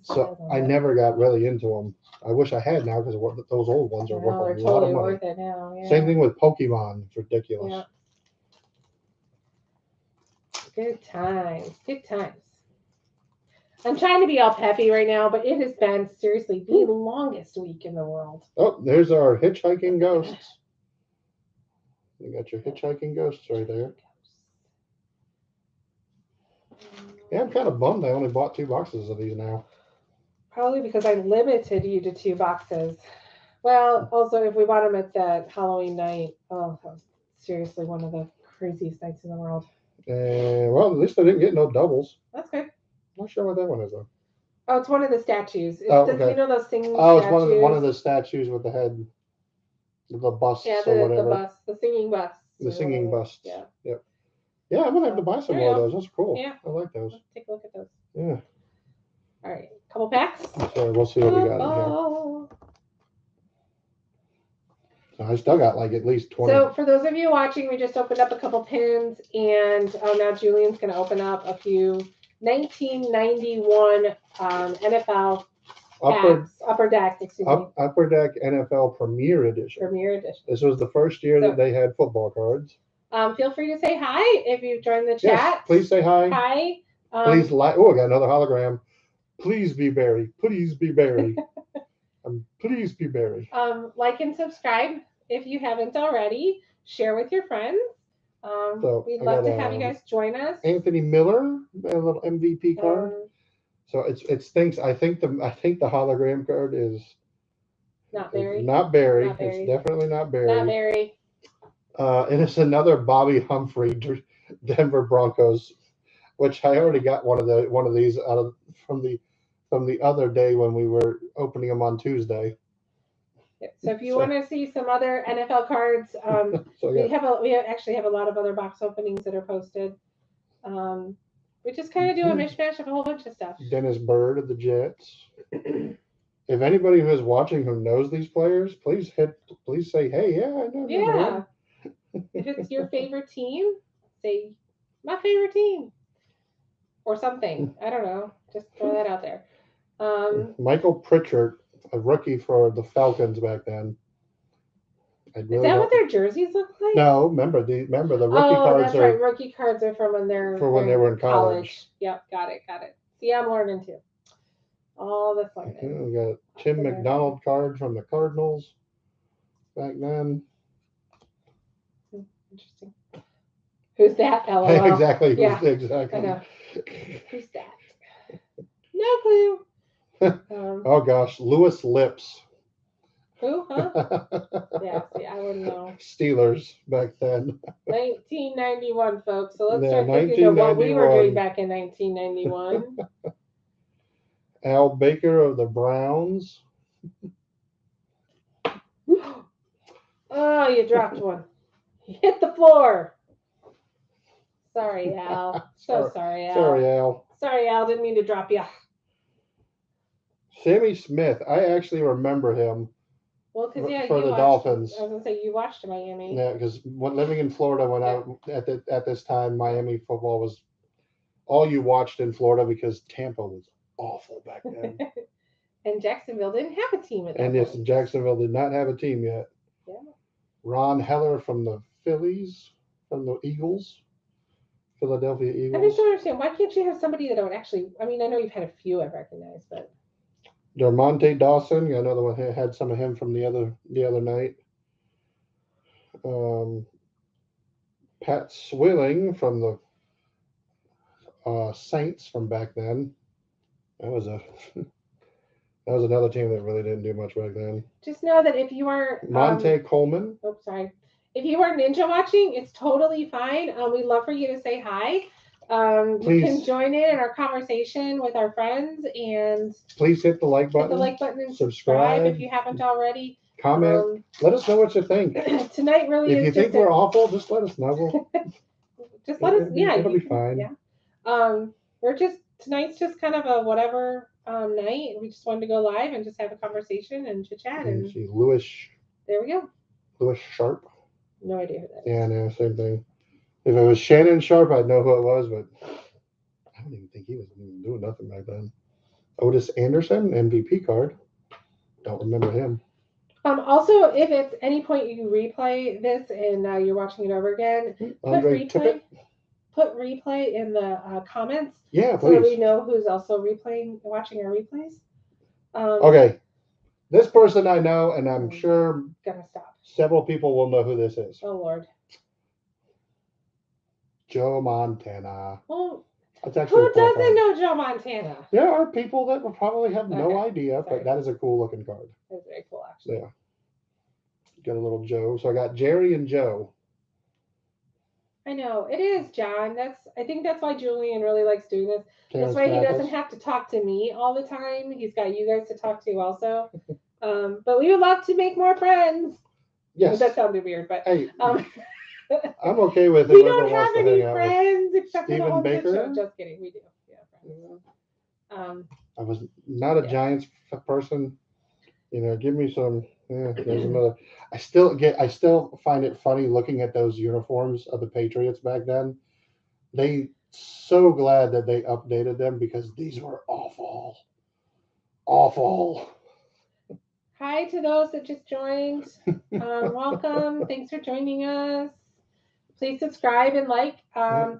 So I never got really into them. I wish I had now because those old ones are worth a lot of money. Worth it now. Yeah. Same thing with Pokemon. It's ridiculous. Yeah. Good times. Good times. I'm trying to be all peppy right now, but it has been seriously the longest week in the world. Oh, there's our hitchhiking ghosts. You got your hitchhiking ghosts right there. Yeah, I'm kind of bummed I only bought 2 boxes of these now. Probably because I limited you to 2 boxes. Well, also, if we bought them at that Halloween night, that was seriously one of the craziest nights in the world. Well, at least I didn't get no doubles. That's good. I'm not sure what that one is, though. Oh, it's one of the statues. Okay. You know those singing statues? Oh, it's one of the statues with the head, the bust or whatever. The bust, the singing bust. The singing bust. Yeah. Yep. Yeah, I'm gonna have to buy some more of those. Those are cool. Yeah. I like those. Let's take a look at those. Yeah. All right, couple packs. So we'll see what we got in here. So I still got like at least 20. So for those of you watching, we just opened up a couple pins, and now Julian's gonna open up a few 1991 NFL Upper Deck, excuse me. Upper Deck NFL Premier Edition. Premier Edition. This was the first year that they had football cards. Feel free to say hi if you've joined the chat. Yes, please say hi. Hi. Please like. Oh, I got another hologram. Please be Barry. Please be Barry. Please be Barry. Like and subscribe if you haven't already. Share with your friends. We'd love to have you guys join us. Anthony Miller, a little MVP card. So it's things. I think the hologram card is not Barry. Not Barry. It's definitely not Barry. Not Barry. And it's another Bobby Humphrey, Denver Broncos, which I already got one of these out of from the other day when we were opening them on Tuesday. So if you want to see some other NFL cards, we actually have a lot of other box openings that are posted. We just kind of do a mishmash of a whole bunch of stuff. Dennis Byrd of the Jets. If anybody who is watching who knows these players, please say, hey, yeah, I know. Yeah. If it's your favorite team, say my favorite team or something. I don't know. Just throw that out there. Michael Pritchard, a rookie for the Falcons back then. Is that what their jerseys look like? No, remember the rookie cards. Oh, that's right. Rookie cards are from when they were in college. Yep, got it. See, I'm learning too. All this learning. Okay, we got Tim McDonald card from the Cardinals back then. Interesting. Who's that? LOL. Exactly. Yeah. Exactly. I know. Who's that? No clue. Oh gosh, Lewis Lips. Who? Huh? Yeah, see, I wouldn't know. Steelers back then. 1991, folks. So let's start thinking of what we were doing back in 1991. Al Baker of the Browns. Oh, you dropped one. You hit the floor. Sorry, Al. Sorry, Al. Sorry, Al. Sorry, Al. Didn't mean to drop you. Sammy Smith. I actually remember him. Well, because for the Dolphins. I was gonna say you watched Miami. Yeah, because living in Florida, at this time, Miami football was all you watched in Florida because Tampa was awful back then. And Jacksonville didn't have a team at that point. Yes, Jacksonville did not have a team yet. Yeah. Ron Heller from the Phillies, from the Eagles, Philadelphia Eagles. I just don't understand. Why can't you have somebody that don't actually? I mean, I know you've had a few I've recognized, but. Dermonte Dawson, another one had some of him from the other night. Pat Swilling from the Saints from back then. That was another team that really didn't do much back then. Just know that if you are Monte Coleman. Oh, sorry. If you are ninja watching, it's totally fine. We'd love for you to say hi. You can join in our conversation with our friends, and please hit the like button. Hit the like button and subscribe if you haven't already. Comment. Let us know what you think. Tonight really if is. If you think we're awful, just let us know. Just let us. Yeah, it'll be fine. Yeah. Tonight's just kind of a whatever night. We just wanted to go live and just have a conversation and chit chat. And see Lewis. There we go. Lewis Sharp. No idea who that is. Yeah, no, same thing. If it was Shannon Sharp, I'd know who it was, but I don't even think he was even doing nothing back then. Otis Anderson, MVP card. Don't remember him. Also, if at any point you replay this and you're watching it over again, put replay in the comments. Yeah, please. So that we know who's also watching our replays. Okay. This person I know, and I'm sure gonna stop. Several people will know who this is. Oh, Lord. Joe Montana. Well, who doesn't know Joe Montana? There are people that will probably have no idea, but that is a cool looking card. That's very cool, actually. Yeah. Got a little Joe. So I got Jerry and Joe. I know. It is, John. I think that's why Julian really likes doing this. This way he doesn't have to talk to me all the time. He's got you guys to talk to also. But we would love to make more friends. Yes. That sounded weird, but hey. I'm okay with it. We don't have any friends except for the home show. Just kidding, we do. Yeah, friends. I was not a Giants person. Give me some. Yeah, there's another. I still find it funny looking at those uniforms of the Patriots back then. They so glad that they updated them because these were awful. Awful. Hi to those that just joined. Welcome. Thanks for joining us. Please subscribe and like.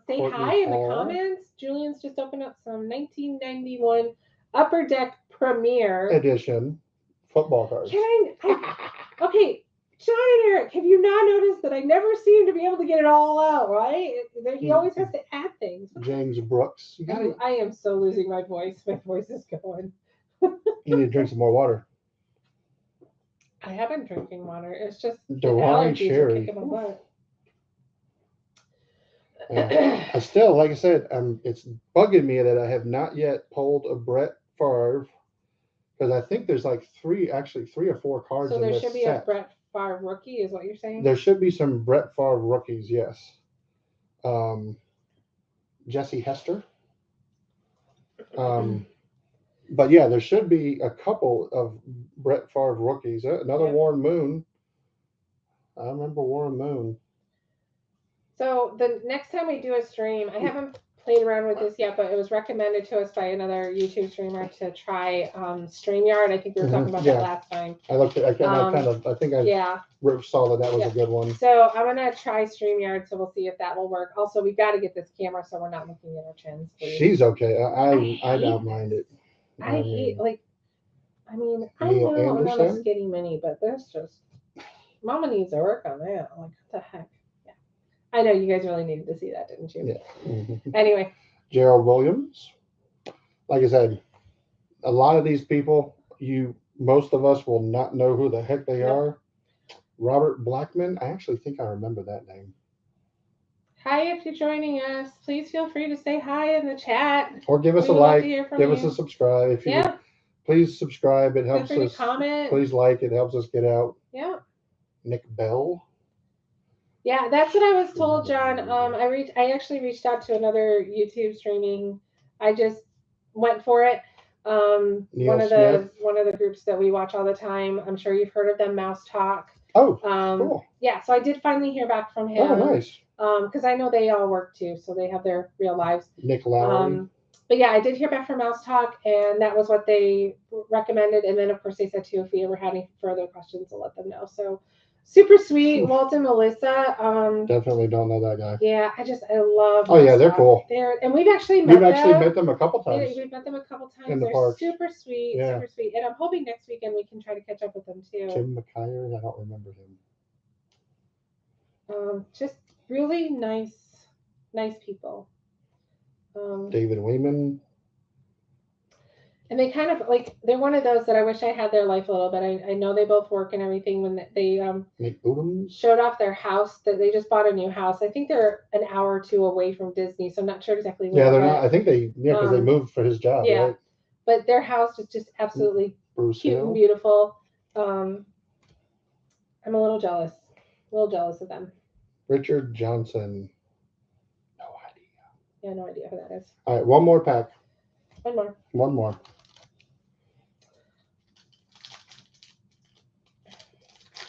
Say hi in the comments. Julian's just opened up some 1991 Upper Deck Premier Edition football cards. Okay, John and Eric, have you not noticed that I never seem to be able to get it all out, right? He always has to add things. James Brooks. I am so losing my voice. My voice is going. You need to drink some more water. I have been drinking water. It's just the allergies are kicking my butt. I still, like I said, it's bugging me that I have not yet pulled a Brett Favre because I think there's like three or four cards. So there should be a Brett Favre rookie, is what you're saying? There should be some Brett Favre rookies, yes. Jesse Hester. But yeah, there should be a couple of Brett Favre rookies. Another Warren Moon. I remember Warren Moon. So the next time we do a stream, I haven't played around with this yet, but it was recommended to us by another YouTube streamer to try StreamYard. I think we were talking about that last time. I looked at. I think I saw that was a good one. So I'm gonna try StreamYard, so we'll see if that will work. Also, we got to get this camera so we're not looking at our chins. Please. She's okay. I don't mind it. I know I'm not a skinny mini, but there's just Mama needs to work on that. Like, what the heck? Yeah. I know you guys really needed to see that, didn't you? Yeah. Mm-hmm. Anyway. Gerald Williams. Like I said, a lot of these people, most of us will not know who the heck they are. Robert Blackman. I actually think I remember that name. Hi, if you're joining us, please feel free to say hi in the chat. Or give us a like, give us a subscribe. If you please subscribe. It helps us. Comment. Please like. It helps us get out. Yeah. Nick Bell. Yeah, that's what I was told, John. I actually reached out to another YouTube streaming. I just went for it. One of the groups that we watch all the time. I'm sure you've heard of them, Mouse Talk. Oh, cool. Yeah, so I did finally hear back from him. Oh, nice. Because I know they all work too, so they have their real lives. Nick Lowry. But yeah, I did hear back from Mouse Talk, and that was what they recommended. And then, of course, they said too, if we ever had any further questions, to let them know. So super sweet, Walt and Melissa. Definitely don't know that guy. Yeah, I love. Oh yeah, they're cool. And we've actually met them a couple times. We've met them a couple times. In the they're park. Super sweet, super sweet. And I'm hoping next weekend we can try to catch up with them too. Tim McKyer, I don't remember him. Just really nice people. David Wayman. And they kind of they're one of those that I wish I had their life a little bit. I know they both work and everything. When they showed off their house, that they just bought a new house. I think they're an hour or two away from Disney, so I'm not sure exactly where. Yeah, they're not. I think because they moved for his job. Yeah, right? But their house is just absolutely cute and beautiful. I'm a little jealous of them. Richard Johnson. No idea. Yeah, no idea who that is. All right, one more pack. One more.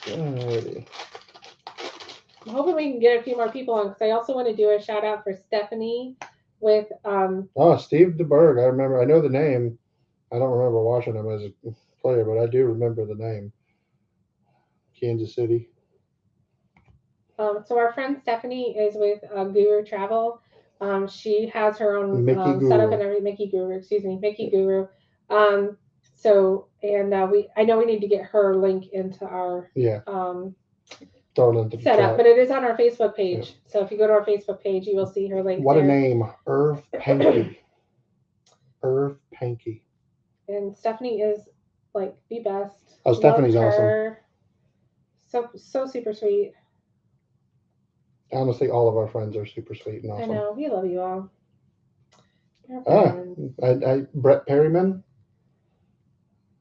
Alrighty. I'm hoping we can get a few more people on, because I also want to do a shout out for Stephanie with Steve DeBerg. I know the name. I don't remember watching him as a player, but I do remember the name. Kansas City. So our friend Stephanie is with Guru Travel. She has her own setup and everything. Mickey Guru. I know we need to get her link into our setup, but it is on our Facebook page. Yeah. So if you go to our Facebook page, you will see her link. What a name, Irv Pankey. Irv Pankey. And Stephanie is the best. Oh, Stephanie's awesome. So super sweet. Honestly, all of our friends are super sweet and awesome. I know. We love you all. Brett Perryman.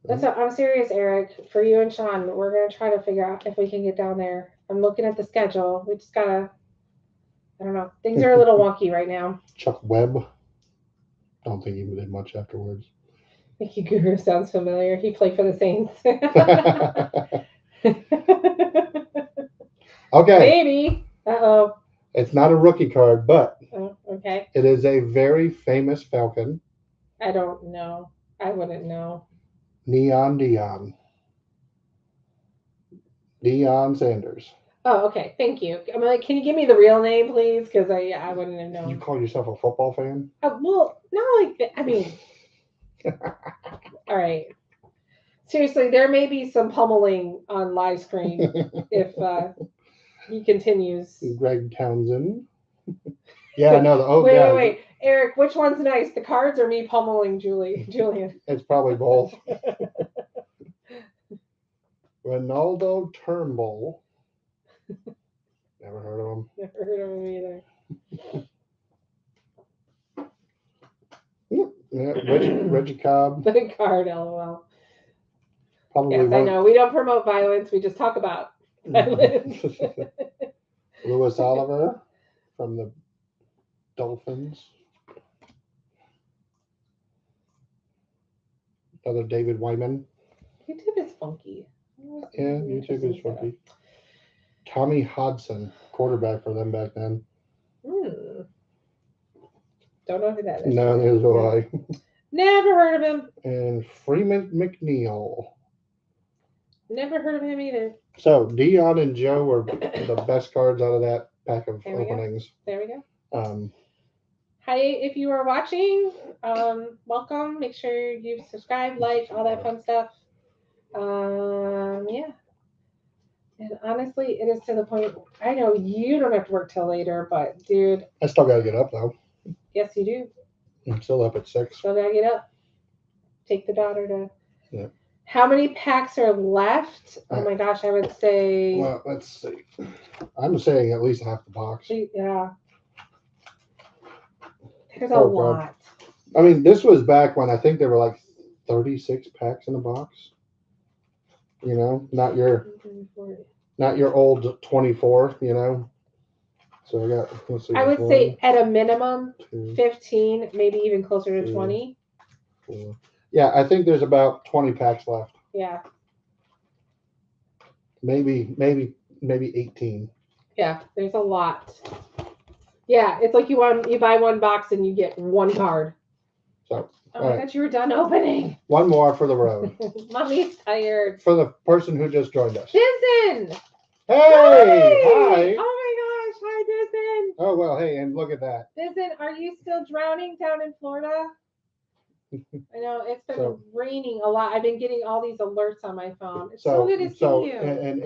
I'm serious, Eric. For you and Sean, we're going to try to figure out if we can get down there. I'm looking at the schedule. We just got to, I don't know. Things are a little wonky right now. Chuck Webb. I don't think he did much afterwards. Mickey Guru sounds familiar. He played for the Saints. Okay. Maybe. Uh-oh. It's not a rookie card, but Okay. It is a very famous Falcon. I don't know. I wouldn't know. Neon Dion. Deion Sanders. Oh, okay. Thank you. I'm like, can you give me the real name, please? Because I wouldn't have known. You call yourself a football fan? Well, not like that. I mean, all right. Seriously, there may be some pummeling on live screen if he continues. Greg Townsend. Yeah, no. Wait. Eric, which one's nice? The cards or me pummeling Julian? It's probably both. Ronaldo Turnbull. Never heard of him. Never heard of him either. Yeah, Reggie Cobb. The card, lol. Probably yes, I know. We don't promote violence. We just talk about violence. Louis Oliver from the Dolphins. Another David Wyman. YouTube is funky. Yeah, YouTube is funky. Tommy Hodson, quarterback for them back then. Don't know who that is. No, neither do I. Never heard of him. And Freeman McNeil. Never heard of him either. So Dion and Joe were the best cards out of that pack of openings. There we go. Hi, if you are watching, welcome. Make sure you subscribe, like, all that fun stuff. Yeah. And honestly, it is to the point. I know you don't have to work till later, but dude, I still gotta get up though. Yes, you do. I'm still up at 6. Still gotta get up. Take the daughter to. Yeah. How many packs are left? Oh my gosh, I would say. Well, let's see. I'm saying at least half the box. Yeah. There's a lot. I mean, this was back when I think there were like 36 packs in a box. You know, not your old 24. You know. So I got. Let's see. I would say at a minimum 15, maybe even closer to 20. 4. Yeah, I think there's about 20 packs left. Yeah. Maybe 18. Yeah, there's a lot. Yeah, it's like you buy one box and you get one card. So. Oh, I thought you were done opening. One more for the road. Mommy's tired. For the person who just joined us. Disney! Hey! Hi! Oh my gosh! Hi, Disney! Oh, well, hey, and look at that. Disney, are you still drowning down in Florida? I know, it's been raining a lot. I've been getting all these alerts on my phone. It's so good to see you. And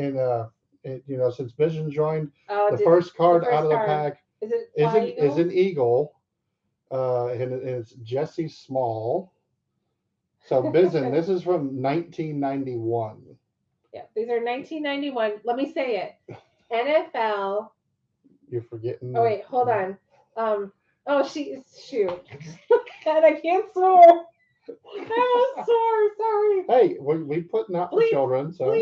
you know, since Vision joined, the first card out of the pack is an eagle. And it's Jesse Small. So Bizen, this is from 1991. Yeah, these are 1991. Let me say it. NFL. You're forgetting. Oh wait, hold on. Shoot. God, I can't swear. I'm sore. Sorry. Hey, we put not for children, so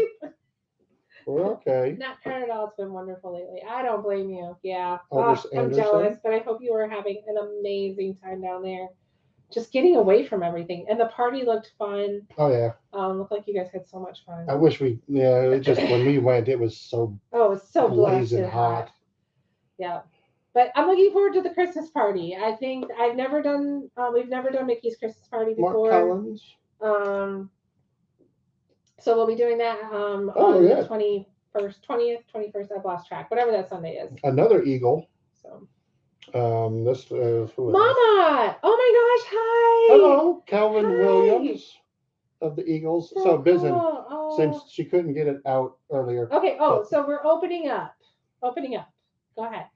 we're okay. Not Panadol. It's been wonderful lately. I don't blame you. Yeah. I'm jealous, but I hope you are having an amazing time down there. Just getting away from everything. And the party looked fun. Oh, yeah. Looked like you guys had so much fun. I wish it just, when we went, it was so it was so blazing hot. Yeah. But I'm looking forward to the Christmas party. I think we've never done Mickey's Christmas party before. Mark Collins. So we'll be doing that on the 21st, 20th, 21st. I've lost track. Whatever that Sunday is. Another eagle. So. This Mama! Oh my gosh! Hi. Hello, Calvin Williams of the Eagles. So Bizen, since she couldn't get it out earlier. Okay. So we're opening up. Go ahead.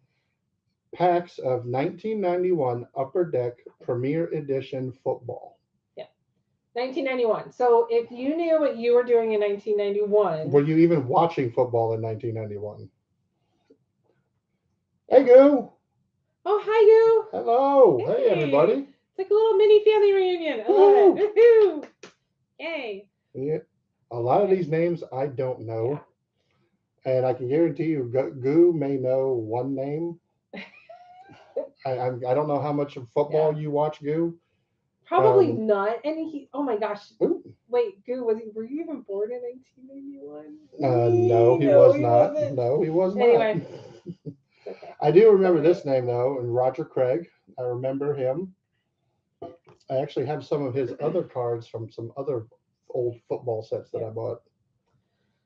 Packs of 1991 Upper Deck Premier Edition football. Yeah, 1991. So if you knew what you were doing in 1991, were you even watching football in 1991? Hey, Goo. Oh, hi, Goo. Hello. Hey, everybody. It's like a little mini family reunion. I love it. Woohoo! Yay. Yeah. A lot of these names I don't know. Yeah. And I can guarantee you, Goo may know one name. I don't know how much of football you watch, Goo. Probably not. And oh my gosh. Ooh. Wait, Goo, were you even born in 1991? No, he was not. No, he was not. Anyway. Okay. I do remember this name though, and Roger Craig I remember him. I actually have some of his other cards from some other old football sets that I bought.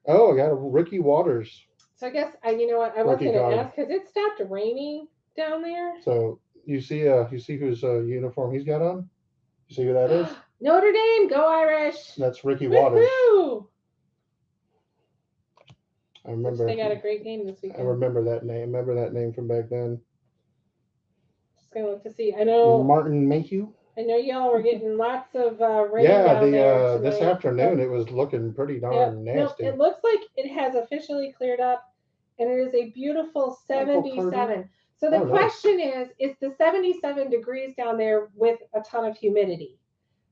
Oh, I got a Ricky Waters. So I guess you know what I was going to ask because it stopped raining down there. So you see whose uniform he's got on? You see who that is? Notre Dame, go Irish! That's Ricky Waters. Woo-hoo! I remember they got a great game this weekend. I remember that name. Remember that name from back then. Just gonna look to see. I know Martin Mayhew. I know y'all were getting lots of rain down there this afternoon it was looking pretty darn nasty. No, it looks like it has officially cleared up, and it is a beautiful 77. So the question is the 77 degrees down there with a ton of humidity?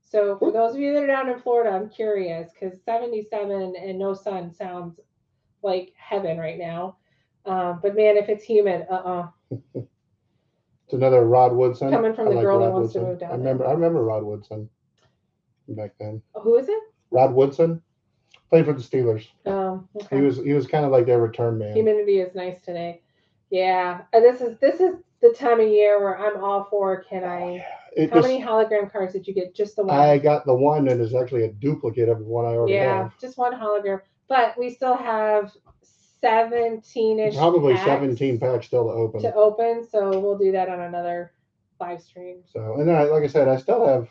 So for those of you that are down in Florida, I'm curious because 77 and no sun sounds like heaven right now. But man, if it's humid, It's another Rod Woodson. Coming from the girl that wants to move down. I remember Rod Woodson back then. Who is it? Rod Woodson. Played for the Steelers. Oh, okay. He was kind of like their return man. Humidity is nice today. Yeah. This is the time of year where I'm all for how many hologram cards did you get? Just the one? I got the one that is actually a duplicate of the one I already have. Yeah, just one hologram. But we still have 17-ish probably 17 packs still to open. So we'll do that on another live stream. So, and then like I said, I still have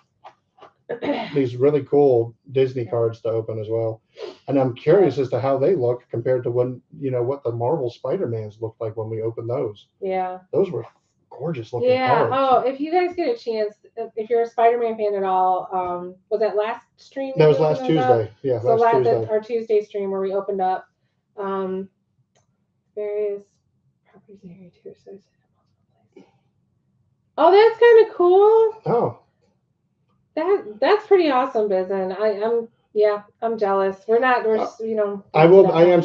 these really cool Disney cards to open as well, and I'm curious as to how they look compared to when what the Marvel Spider-Mans looked like when we opened those. Yeah, those were gorgeous looking cards. Oh, if you guys get a chance, if you're a Spider-Man fan at all, was that last stream? That was last Tuesday. Yeah, so last Tuesday. Our Tuesday stream where we opened up various properties in area 2 associated. Oh, that's kind of cool. Oh, that's pretty awesome, Biz. And I'm jealous. We're I am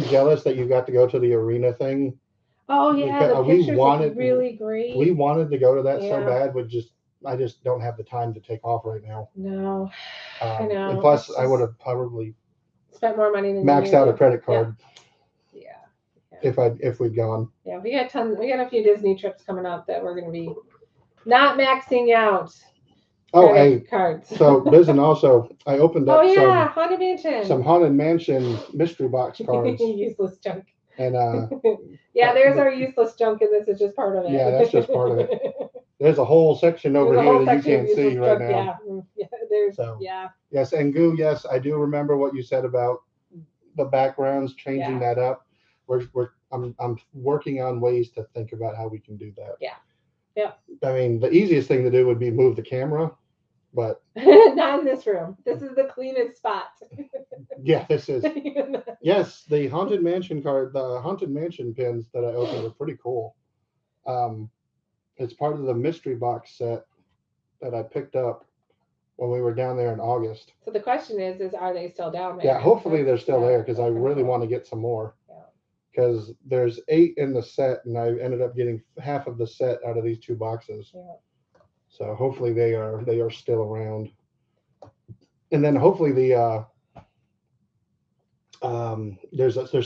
jealous that you got to go to the arena thing. Oh yeah, the pictures are really great. We wanted to go to that so bad, I just don't have the time to take off right now. No, I know. And plus, I would have probably spent more money than maxed out a credit card. Yeah. If we'd gone. Yeah, we got a few Disney trips coming up that we're going to be not maxing out. Cards. So listen, also I opened up Haunted Mansion. Some Haunted Mansion mystery box cards. Useless junk. And there's our useless junk, and this is just part of it. Yeah, that's just part of it. There's a whole section over here that you can't see right now. Yes, and Goo, yes, I do remember what you said about the backgrounds, changing that up. I'm working on ways to think about how we can do that. Yeah. I mean, the easiest thing to do would be move the camera, but not in this room. This is the cleanest spot. Yeah, this is. Yes, the Haunted Mansion the Haunted Mansion pins that I opened are pretty cool. It's part of the mystery box set that I picked up when we were down there in August. So the question is are they still down there? Yeah, hopefully they're still there because I really want to get some more. Because there's 8 in the set, and I ended up getting half of the set out of these 2 boxes. Yeah. So hopefully they are still around. And then hopefully there's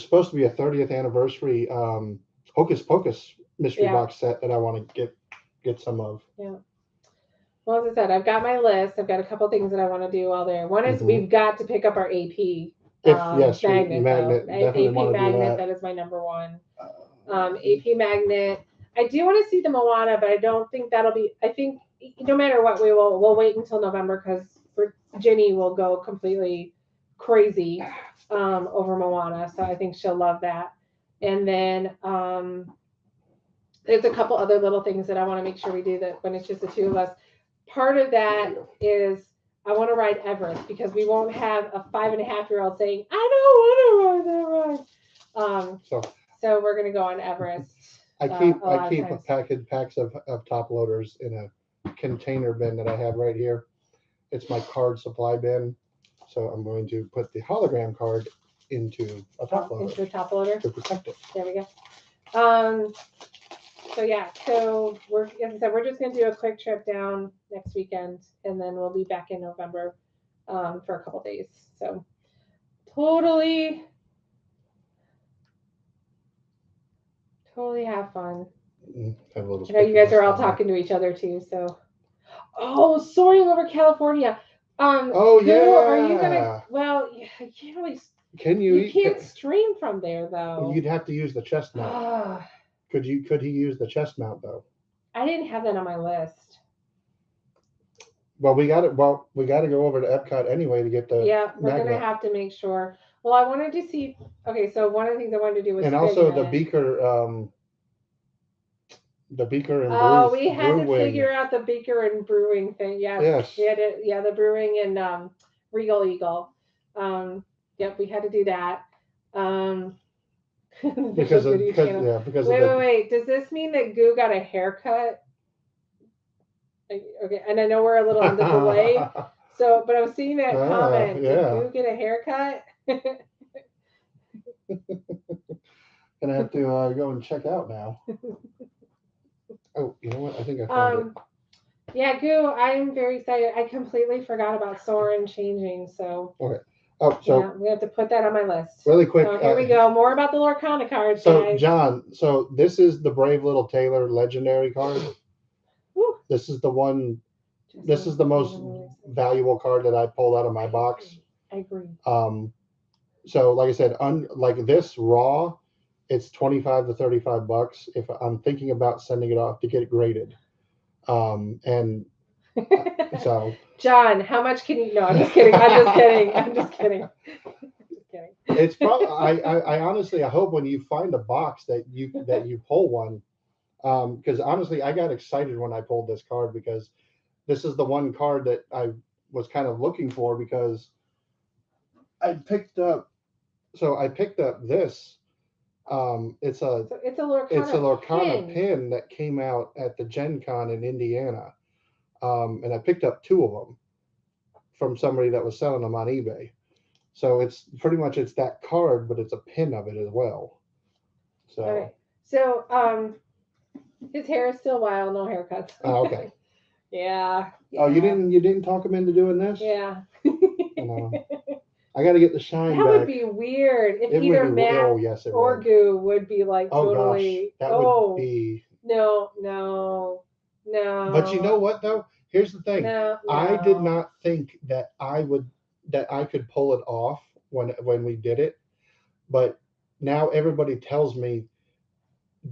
supposed to be a 30th anniversary Hocus Pocus mystery box set that I want to get some of. Yeah. Well, as I said, I've got my list. I've got a couple things that I want to do while there. One is we've got to pick up our AP. Magnet. AP magnet. That is my number one. AP magnet. I do want to see the Moana, but I don't think that'll be. I think no matter what, we'll wait until November because Ginny will go completely crazy over Moana. So I think she'll love that. And then there's a couple other little things that I want to make sure we do that when it's just the 2 of us. Part of that is I want to ride Everest because we won't have a 5.5-year-old saying, I don't want to ride that ride. So we're going to go on Everest. I keep packs of top loaders in a container bin that I have right here. It's my card supply bin. So I'm going to put the hologram card into a top loader. Into a top loader? To protect it. There we go. So we're just going to do a quick trip down next weekend, and then we'll be back in November for a couple days. So totally have fun. Have a little. I know you guys are all talking to each other too. So, soaring over California. Oh Goo, yeah. Are you gonna? Well, you can't really. Can you? You can't stream from there though. You'd have to use the chest mount. Could he use the chest mount though? I didn't have that on my list. Well, we got it. Well, we got to go over to Epcot anyway to get the. Yeah, we're gonna have to make sure. Well, I wanted to see. Okay, so one of the things I wanted to do was. And also the beaker. The beaker and brew. Oh, we had to figure out the beaker and brewing thing. Yes. We had to. Yeah, the brewing and Regal Eagle. Yep, we had to do that. Because wait. Does this mean that Goo got a haircut? Okay, and I know we're a little on the delay. So, but I was seeing that comment. Yeah. Did Goo get a haircut? Gonna have to go and check out now. Oh, you know what? I think I found it. Yeah, Goo, I'm very excited. I completely forgot about Soren changing. So. Okay. Oh, so yeah, we have to put that on my list. Really quick. So here we go. More about the Lorcana cards. So, guys. John, this is the Brave Little Tailor Legendary card. Woo. This is the one. This is the most valuable card that I pulled out of my box. I agree. So, like I said, like this raw, it's $25 to $35. If I'm thinking about sending it off to get it graded, and so. John, how much can you? No, I'm just kidding. I'm just kidding. It's probably. I honestly, I hope when you find a box that you pull one, because honestly, I got excited when I pulled this card because this is the one card that I was kind of looking for because I picked up. So I picked up this. It's a Lorcana pin that came out at the Gen Con in Indiana. And I picked up 2 of them from somebody that was selling them on eBay. So it's pretty much that card, but it's a pin of it as well. So. All right. So his hair is still wild, no haircuts. Oh, okay. Yeah. Oh, you didn't talk him into doing this? Yeah. I got to get the shine that back. That would be weird if either Matt or Goo would be like totally. Gosh, that would be. No. But you know what though? Here's the thing. No. I did not think that I could pull it off when we did it. But now everybody tells me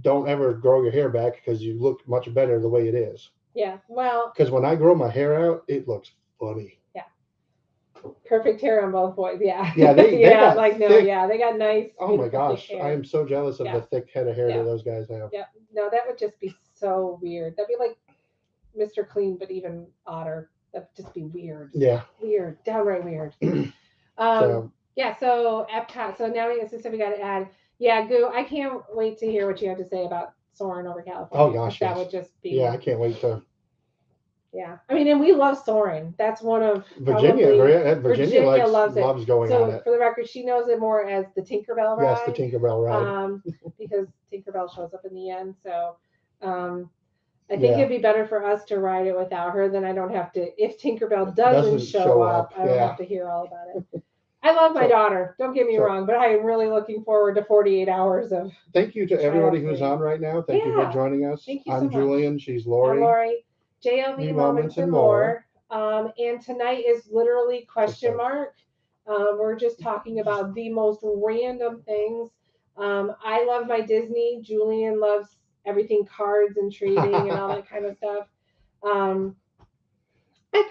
don't ever grow your hair back because you look much better the way it is. Yeah. Well, because when I grow my hair out, it looks funny. Yeah. Perfect hair on both boys. Yeah. Yeah, they got they got nice. Oh my gosh, I am so jealous of the thick head of hair that those guys have. Yeah. No, that would just be so weird. That'd be like Mr. Clean, but even odder. That'd just be weird. Yeah. Weird. Downright weird. Yeah, so Epcot. So now we got to add. Yeah, Goo, I can't wait to hear what you have to say about Soarin' over California. Oh gosh, that would just be. Yeah, I can't wait to. Yeah, I mean, and we love Soarin'. That's one of Virginia loves going on it. For the record, she knows it more as the Tinkerbell ride. Yes, the Tinkerbell ride. Because Tinkerbell shows up in the end. So, I think it'd be better for us to ride it without her. Then I don't have to. If Tinkerbell doesn't show up, I don't have to hear all about it. I love my daughter. Don't get me wrong, but I am really looking forward to 48 hours of. Thank you to everybody who's on right now. Thank you for joining us. Thank you I'm Julian. She's Lori. I'm Lori. JLV Moments and More. And tonight is literally question mark. We're just talking about the most random things. I love my Disney. Julian loves everything cards and trading and all that kind of stuff. I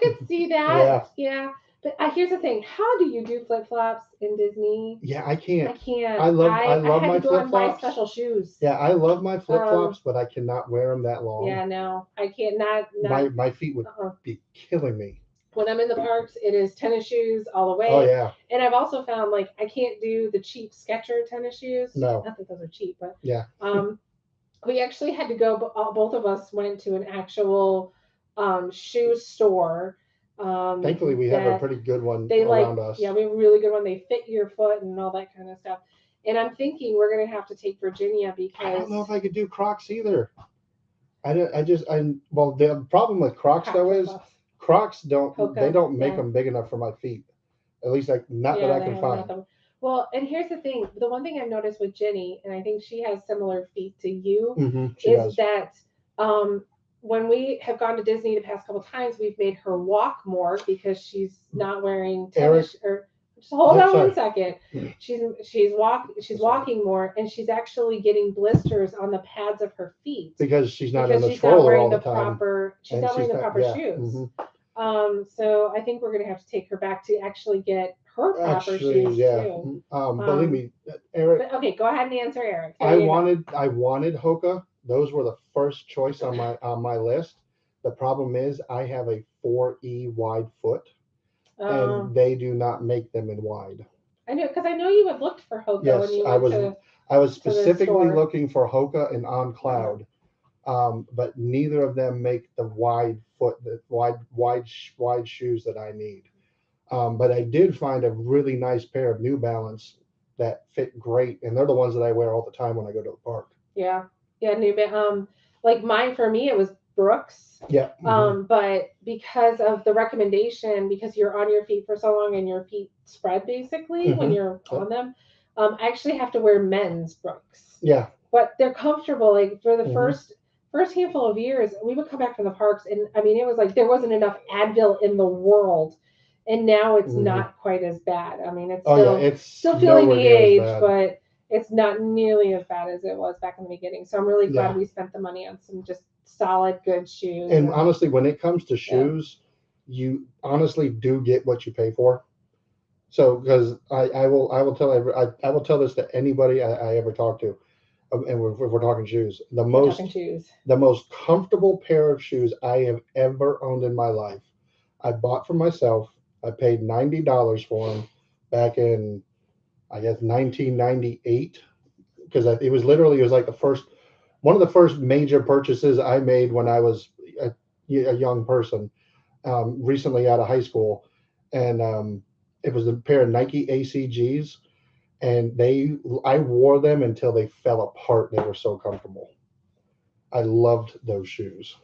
could see that. Yeah. But here's the thing. How do you do flip-flops in Disney? Yeah, I can't. I love my flip-flops. And buy special shoes. Yeah, I love my flip-flops, but I cannot wear them that long. Yeah, no. I can't. Not my feet would be killing me. When I'm in the parks, it is tennis shoes all the way. Oh, yeah. And I've also found, like, I can't do the cheap Skechers tennis shoes. No. Not that those are cheap, but. Yeah. We actually had to go, both of us went to an actual shoe store. Thankfully, we have a pretty good one around us. Yeah, we have a really good one. They fit your foot and all that kind of stuff. And I'm thinking we're going to have to take Virginia because I don't know if I could do Crocs either. Well, the problem with Crocs though is Crocs don't make them big enough for my feet. At least not that I can find. Well, and here's the thing. The one thing I've noticed with Jenny, and I think she has similar feet to you, She is does. that when we have gone to Disney the past couple times, we've made her walk more because she's not wearing tennis. Or just hold on one second. She's walking more, and she's actually getting blisters on the pads of her feet because she's not in the stroller all the time. She's not wearing the proper shoes. So I think we're gonna have to take her back to actually get her proper shoes too. Believe me, Eric. But, okay, go ahead and answer Eric. I wanted Hoka. Those were the first choice on my list. The problem is I have a 4E wide foot, and they do not make them in wide. I know, because I know you had looked for Hoka when you went I was specifically looking for Hoka and On Cloud. But neither of them make the wide shoes that I need. But I did find a really nice pair of New Balance that fit great, and they're the ones that I wear all the time when I go to the park. Yeah, New Balance. Like mine, for me, it was Brooks. Yeah. But because of the recommendation, because you're on your feet for so long and your feet spread basically when you're on them, I actually have to wear men's Brooks. Yeah. But they're comfortable. Like for the first handful of years, we would come back from the parks, and I mean, it was like there wasn't enough Advil in the world, and now it's not quite as bad. I mean, it's still feeling the age, but it's not nearly as bad as it was back in the beginning. So I'm really glad we spent the money on some just solid, good shoes. And honestly, when it comes to shoes, you honestly do get what you pay for. So, because I will tell this to anybody I ever talk to. And we're talking shoes. The most comfortable pair of shoes I have ever owned in my life, I bought for myself. I paid $90 for them back in, I guess, 1998, because it was like one of the first major purchases I made when I was a young person, recently out of high school, and it was a pair of Nike ACGs. And I wore them until they fell apart. They were so comfortable. I loved those shoes.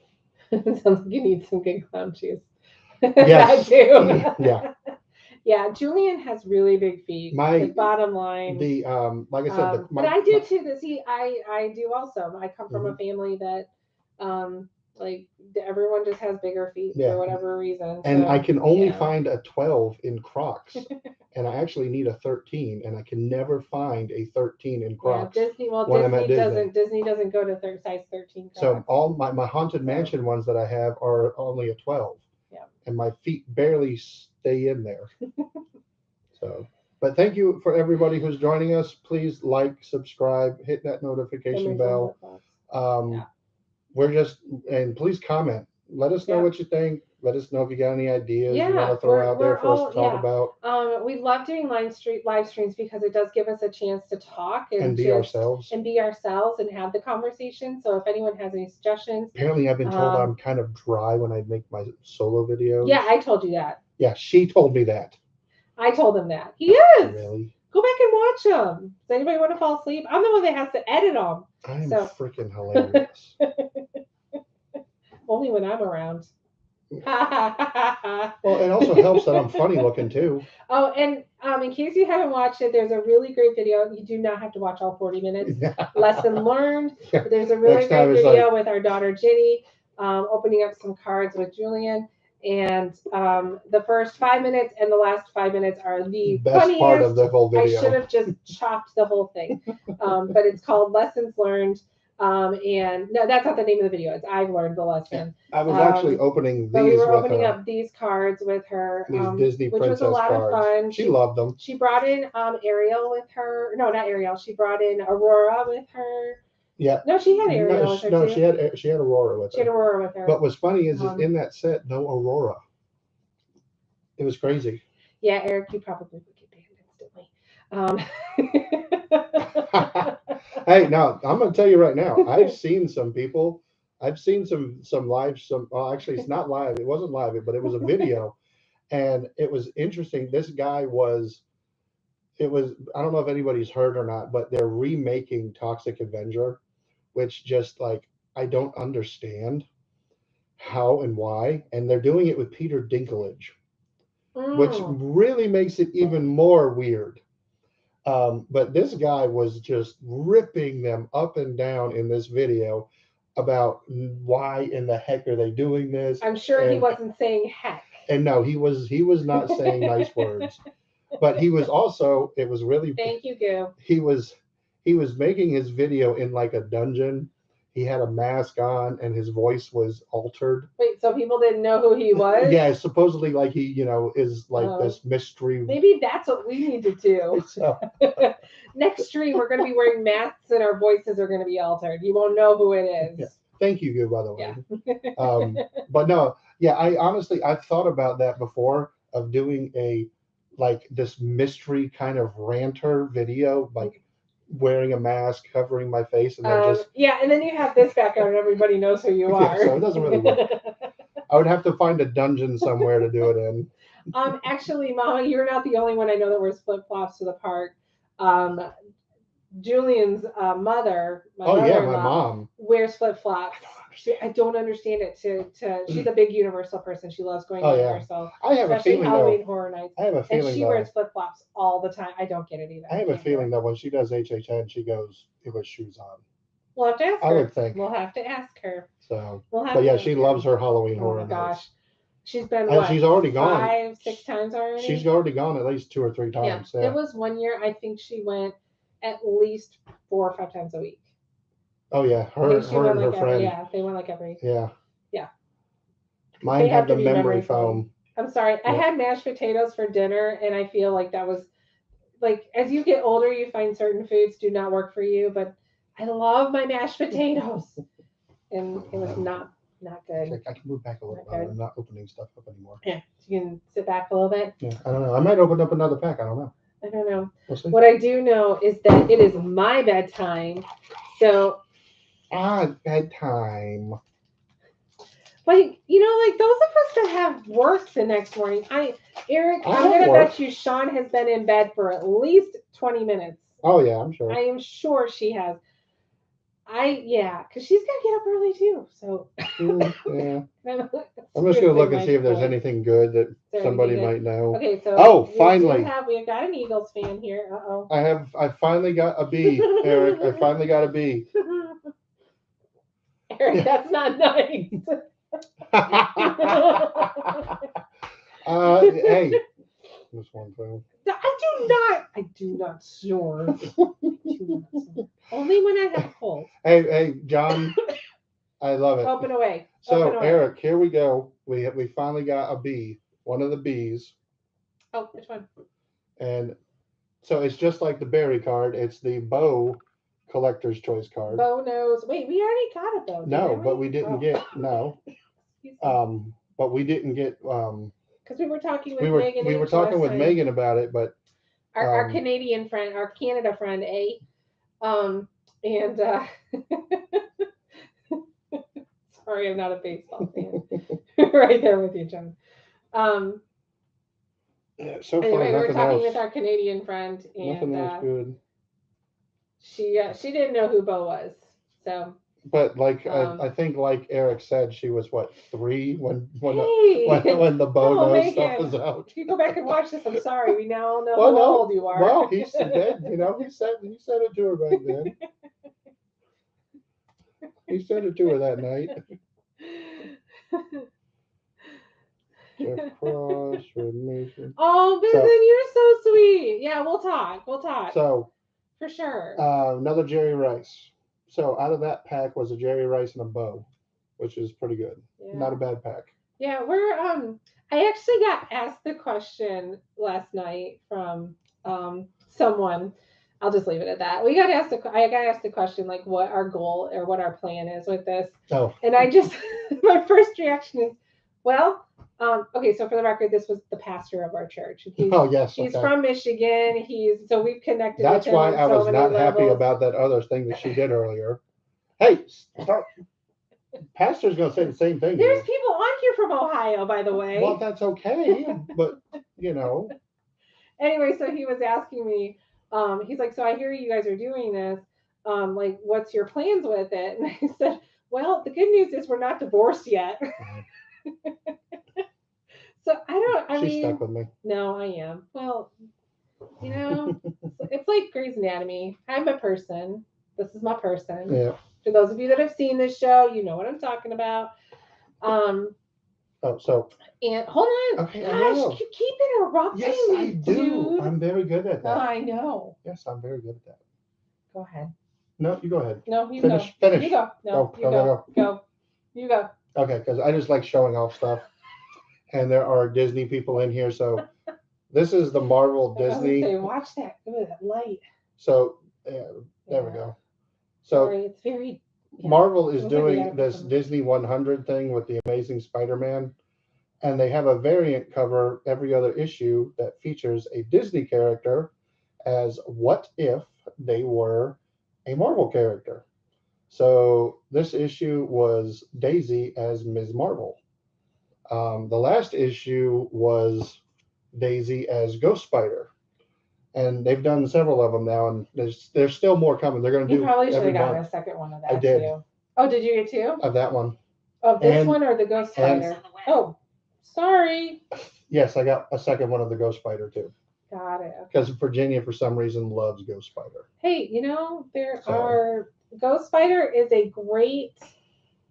Sounds like you need some good clown shoes. Yes. I do. Yeah. Yeah, Julian has really big feet. Bottom line. Like I said, but I do too. I do also. I come from a family that, like everyone just has bigger feet for whatever reason. And I can only find a 12 in Crocs, and I actually need a 13, and I can never find a 13 in Crocs. Yeah, Disney doesn't go to size 13 Crocs. So all my Haunted Mansion ones that I have are only a 12. Yeah. And my feet barely stay in there. So, but thank you for everybody who's joining us. Please like, subscribe, hit that notification bell. And please comment. Let us know what you think. Let us know if you got any ideas you want to throw out there for us to talk about. We love doing live streams because it does give us a chance to talk and be ourselves and have the conversation. So if anyone has any suggestions. Apparently I've been told I'm kind of dry when I make my solo videos. Yeah, I told you that. Yeah, she told me that. I told him that. He is. Really? Go back and watch them. Does anybody want to fall asleep? I'm the one that has to edit them. I'm freaking hilarious. Only when I'm around. Well, it also helps that I'm funny looking too. Oh, and in case you haven't watched it, there's a really great video. You do not have to watch all 40 minutes. Lesson learned. Yeah. There's a really great video with our daughter Jenny, opening up some cards with Julian. And the first 5 minutes and the last 5 minutes are the best funniest part of the whole video. I should have just chopped the whole thing. But it's called Lessons Learned. And no, that's not the name of the video. It's I've learned the lesson. I was actually opening these. But we were opening up these cards with her. These Disney which princess was a lot cards. Of fun. She loved them. She brought in Ariel with her. No, not Ariel. She brought in Aurora with her. Yeah. No, she had Ariel with her no, too. she had Aurora with her. She had Aurora with her. But what's funny is in that set, no Aurora. It was crazy. Yeah, Eric, you probably would get banned instantly. Hey, now I'm going to tell you right now. I've seen some people. I've seen some live. Well, actually, it's not live. It wasn't live, but it was a video, and it was interesting. This guy was. It was. I don't know if anybody's heard or not, but they're remaking Toxic Avenger, which just like I don't understand how and why, and they're doing it with Peter Dinklage, which really makes it even more weird. But this guy was just ripping them up and down in this video about why in the heck are they doing this. I'm sure he wasn't saying heck. And no, he was not saying nice words. But he was also, it was really, thank you, Goo. He was making his video in like a dungeon. He had a mask on and his voice was altered. Wait, so people didn't know who he was? Yeah, supposedly like he, is like this mystery. Maybe that's what we need to do. So. Next stream, we're going to be wearing masks and our voices are going to be altered. You won't know who it is. Yeah. Thank you, Goo, by the way. Yeah. But no, yeah, I've thought about that before of doing like this mystery kind of ranter video, like wearing a mask, covering my face, and then and then you have this background and everybody knows who you are. So it doesn't really work. I would have to find a dungeon somewhere to do it in. Actually, Mama, you're not the only one I know that wears flip-flops to the park. Julian's mother, my mom wears flip-flops. I don't understand it. She's a big Universal person. She loves going to Universal. I have especially a feeling Halloween Horror Nights. I have a feeling and she wears flip-flops all the time. I don't get it either. I have a feeling that when she does HHN, she goes with shoes on. We'll have to ask her. I would think. We'll have to ask her. So, but yeah, she loves her Halloween Horror Nights. Gosh. She's been she's already gone 5-6 times already. She's already gone at least 2 or 3 times. Yeah. There was one year I think she went at least 4 or 5 times a week. Oh yeah, her and her friend. Yeah, they went like every. Yeah. Yeah. Mine had the memory foam. I'm sorry. Yeah. I had mashed potatoes for dinner, and I feel like that was like as you get older, you find certain foods do not work for you. But I love my mashed potatoes, and it was not good. I can move back a little bit. I'm not opening stuff up anymore. Yeah, you can sit back a little bit. Yeah, I don't know. I might open up another pack. I don't know. I don't know. We'll see. What I do know is that it is my bedtime. So. Bedtime. Like, like those of us that have work the next morning. Eric, I'm going to bet you Sean has been in bed for at least 20 minutes. Oh, yeah, I'm sure. I am sure she has. Because she's got to get up early too. So. Yeah. I'm just going to look and see if there's anything good that somebody might know. Okay, so. Finally. We've got an Eagles fan here. Uh-oh. I finally got a B, Eric. I finally got a B. Eric, that's not nice. Hey, this one thing. I do not snore. Only when I have a cold. Hey, John, I love it. Open away. So, Eric, here we go. We finally got a B, one of the Bs. Oh, which one? And so it's just like the berry card. It's the Bo collector's choice card. Bo knows. Wait, we already got it though. No, but we didn't get but we didn't get because we were talking with Megan. We were talking with Megan about it, but our Canadian friend, our Canada friend, and sorry, I'm not a baseball fan. Right there with you, John. Yeah, so far, anyway, we were talking with our Canadian friend, and nothing else good. She didn't know who Bo was, so. But I think like Eric said, she was what 3 when the Bo knows stuff was out. If you go back and watch this, I'm sorry. We now know how old you are. Well, he said he said it to her back then. He said it to her that night. Jeff Cross, Red Nation. Oh, Vincent, you're so sweet. Yeah, we'll talk. So. For sure. Another Jerry Rice. So out of that pack was a Jerry Rice and a Bo, which is pretty good. Yeah. Not a bad pack. Yeah, I actually got asked the question last night from someone. I'll just leave it at that. I got asked the question like what our goal or what our plan is with this. Oh. And I just my first reaction is, well, okay, so for the record, this was the pastor of our church. He's from Michigan. So we've connected. That's why I was not happy about that other thing that she did earlier. Hey, stop. Pastor's going to say the same thing. There's people on here from Ohio, by the way. Well, that's okay, but Anyway, so he was asking me. He's like, so I hear you guys are doing this. Like, what's your plans with it? And I said, well, the good news is we're not divorced yet. So I mean, she's stuck with me. No, I am. Well, You know, it's like Grey's Anatomy. I'm a person. This is my person. Yeah. For those of you that have seen this show, you know what I'm talking about. And hold on. Okay, gosh, keep interrupting. Yes, I do. Dude. I'm very good at that. I know. Yes, I'm very good at that. Go ahead. No, you go ahead. No, you finish. go. Finish. You go. No, you go. Go. You go. Okay, because I just like showing off stuff, and there are Disney people in here, so this is the Marvel Disney. Say, watch that. Look at that light. So there we go. So sorry, it's very. Yeah, Marvel is doing this Disney 100 thing with the Amazing Spider-Man, and they have a variant cover every other issue that features a Disney character as what if they were a Marvel character. So this issue was Daisy as Ms. Marvel. The last issue was Daisy as Ghost Spider. And they've done several of them now, and there's still more coming. They're going to do. You probably should have gotten a second one of that. I did. Too. Oh, did you get two? Of that one. Of this one or the Ghost Spider? Oh, sorry. Yes, I got a second one of the Ghost Spider too. Got it. Because Virginia, for some reason, loves Ghost Spider. Hey, Ghost Spider is a great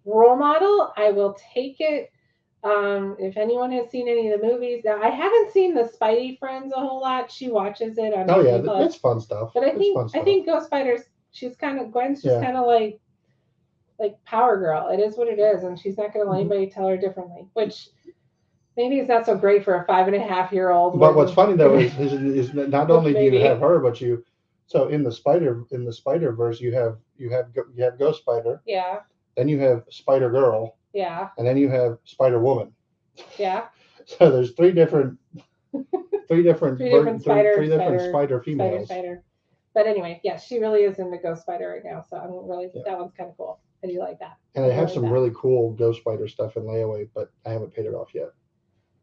role model. I will take it. If anyone has seen any of the movies, now I haven't seen the Spidey Friends a whole lot. She watches it on Disney Plus. It's fun stuff. But I think Ghost Spider's she's kind of Gwen's just kind of like Power Girl. It is what it is, and she's not going to let anybody tell her differently. Which maybe it's not so great for a 5.5-year-old. But what's funny though is not only do you have her, but so in the Spider-Verse you have Ghost Spider. Yeah. Then you have Spider Girl. Yeah. And then you have Spider Woman. Yeah. So there's three different spider females. Spider. But anyway, yes, she really is into Ghost Spider right now. So I'm really that one's kind of cool. I do like that. And I have some really cool Ghost Spider stuff in layaway, but I haven't paid it off yet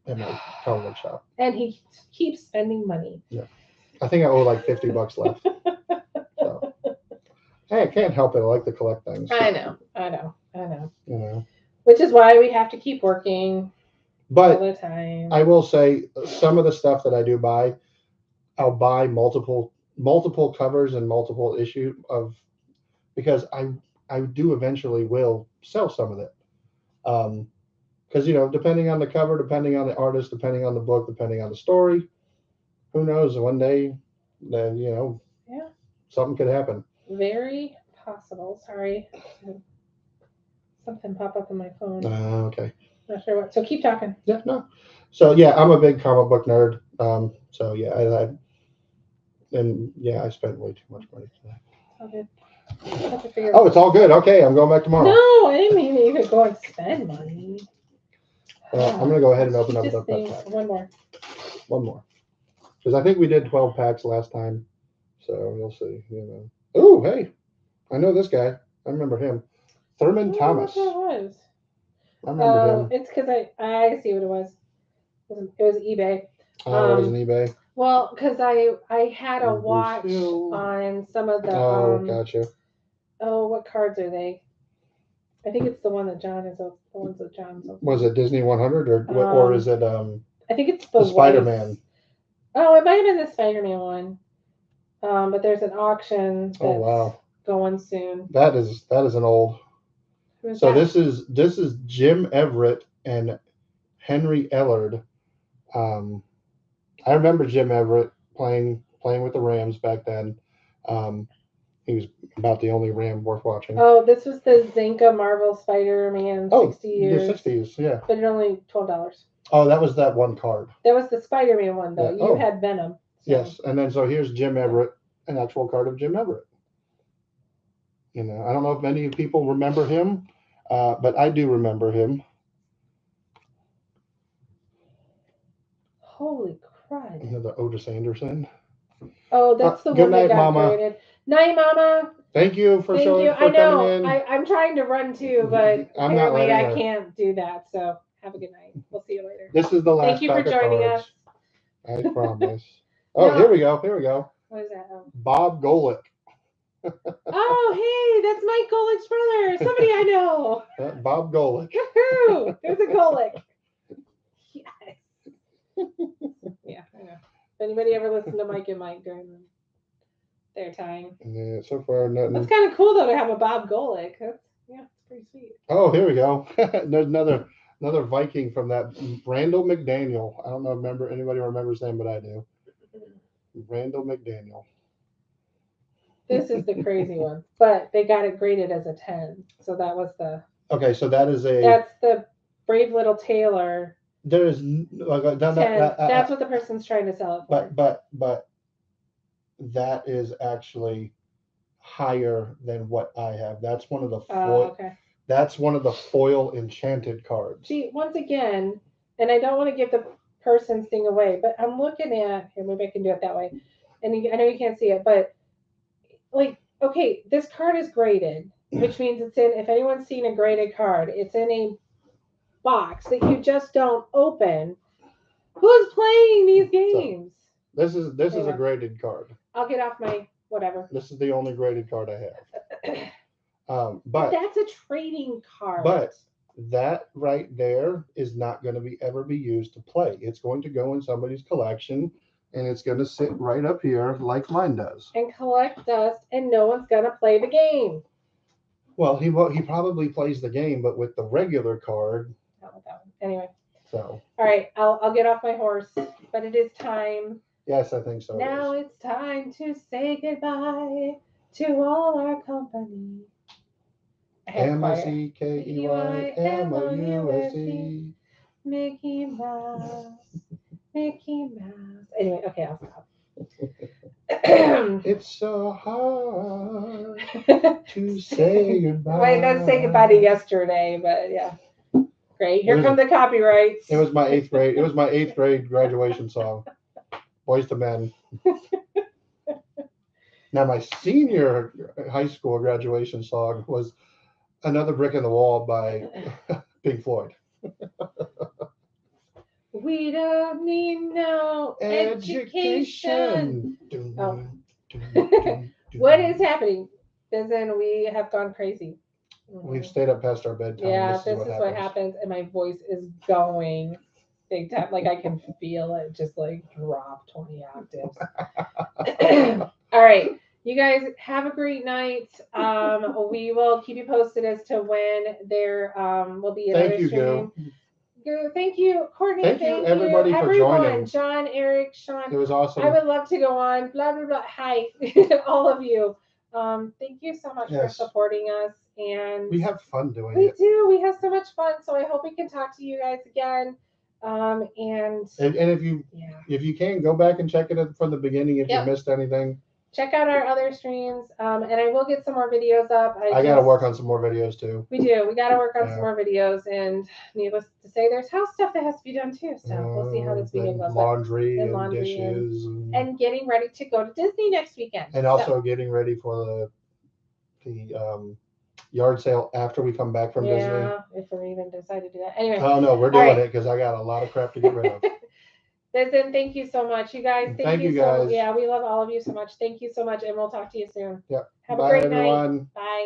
in my comic shop. And he keeps spending money. Yeah. I think I owe like $50 left. So. Hey, I can't help it. I like to collect things. I know. You know. Which is why we have to keep working all the time. I will say some of the stuff that I do buy, I'll buy multiple covers and multiple issue of, because I do eventually will sell some of it. Because depending on the cover, depending on the artist, depending on the book, depending on the story, who knows? One day, then something could happen. Very possible. Sorry. Something pop up on my phone. Okay. Not sure what. So keep talking. Yeah, no. So yeah, I'm a big comic book nerd. So yeah, I spent way too much money for that. Okay. Oh, it's all good. Okay, I'm going back tomorrow. No, I didn't mean you could go and spend money. I'm gonna go ahead and open up the pack. One more. Because I think we did 12 packs last time. So we'll see. Oh, hey, I know this guy. I remember him. Thurman Thomas. What that was. I remember him. It's because I see what it was. It was eBay. Oh, it was an eBay. Well, because I had a watch on some of the. Oh, gotcha. Oh, what cards are they? I think it's the one that John is. The ones that John's. Was it Disney 100 or is it I think it's the Spider-Man. Oh, it might have been the Spider-Man one. But there's an auction that's going soon. That is an old. So this is Jim Everett and Henry Ellard. I remember Jim Everett playing with the Rams back then. He was about the only Ram worth watching. Oh, this was the Zinka Marvel Spider-Man 60 years. The 60s, yeah. But it only $12. Oh, that was that one card. That was the Spider-Man one, though. Yeah. You had Venom. So. Yes, and then so here's Jim Everett, an actual card of Jim Everett. I don't know if many people remember him, but I do remember him. Holy crud. The Otis Anderson. Oh, that's the one that got graded. Night, Mama. Thank you for showing up. I know. I'm trying to run too, but apparently I can't do that. So have a good night. We'll see you later. This is the last. Thank you for joining us. I promise. Oh, here we go. What is that? Bob Golick. Oh, hey, that's Mike Golick's brother. Somebody I know. Bob Golick. Woohoo! There's a Golick. Yes. Yeah, I know. anybody ever listened to Mike and Mike during their time. Yeah, so far nothing. That's kind of cool though to have a Bob Golick. It's pretty sweet. Oh, here we go. There's another Viking from that Randall McDaniel. I don't know. Anybody remembers his name, but I do. Randall McDaniel. This is the crazy one, but they got it graded as a 10. So that was the. Okay, so that's the Brave Little Tailor. There's 10. That's what the person's trying to sell it for. But that is actually higher than what I have. That's one of the foil. Okay. That's one of the foil enchanted cards. See, once again, and I don't want to give the person's thing away, but I'm looking at here. Maybe I can do it that way. And I know you can't see it, but like, okay, this card is graded, which means it's in. If anyone's seen a graded card, it's in a box that you just don't open. Who's playing these games? So this is a graded card. I'll get off my whatever. This is the only graded card I have. But that's a trading card. But that right there is not going to ever be used to play. It's going to go in somebody's collection, and it's going to sit right up here like mine does. And collect dust, and no one's going to play the game. Well, he probably plays the game, but with the regular card. Not with that one. Anyway. So. All right, I'll get off my horse, but it is time. Yes, I think so. Now it's time to say goodbye to all our company. MICKEYMOUSE. Mickey Mouse. Mickey Mouse. Anyway, okay, I'll stop. It's so hard to say goodbye. Well, I didn't say goodbye to yesterday, but yeah. Great. Here come the copyrights. It was my 8th grade. It was my 8th grade graduation song. Boys to Men. Now my senior high school graduation song was Another Brick in the Wall by Pink Floyd. We don't need no education. Oh. What is happening? Listen, we have gone crazy. We've stayed up past our bedtime. Yeah, this is what happens, and my voice is going big time. Like I can feel it just like drop 20 octaves. All right. You guys have a great night. We will keep you posted as to when there will be another stream. Thank you, Courtney. Thank you, everybody, for joining. John, Eric, Sean. It was awesome. I would love to go on. Blah, blah, blah. Hi, all of you. Thank you so much for supporting us. And we have fun doing it. We do. We have so much fun. So I hope we can talk to you guys again. And if you can, go back and check it from the beginning if you missed anything. Check out our other streams, and I will get some more videos up. I got to work on some more videos too. We do. We got to work on some more videos, and needless to say, there's house stuff that has to be done too. So we'll see how this weekend goes. Laundry and dishes, and getting ready to go to Disney next weekend. And also getting ready for the yard sale after we come back from Disney. Yeah, if we even decide to do that. Anyway. Oh no, we're doing it because I got a lot of crap to get rid of. Listen, thank you so much, you guys. Thank you guys. Yeah, we love all of you so much. Thank you so much, and we'll talk to you soon. Yep. Have a great everyone. night. Bye.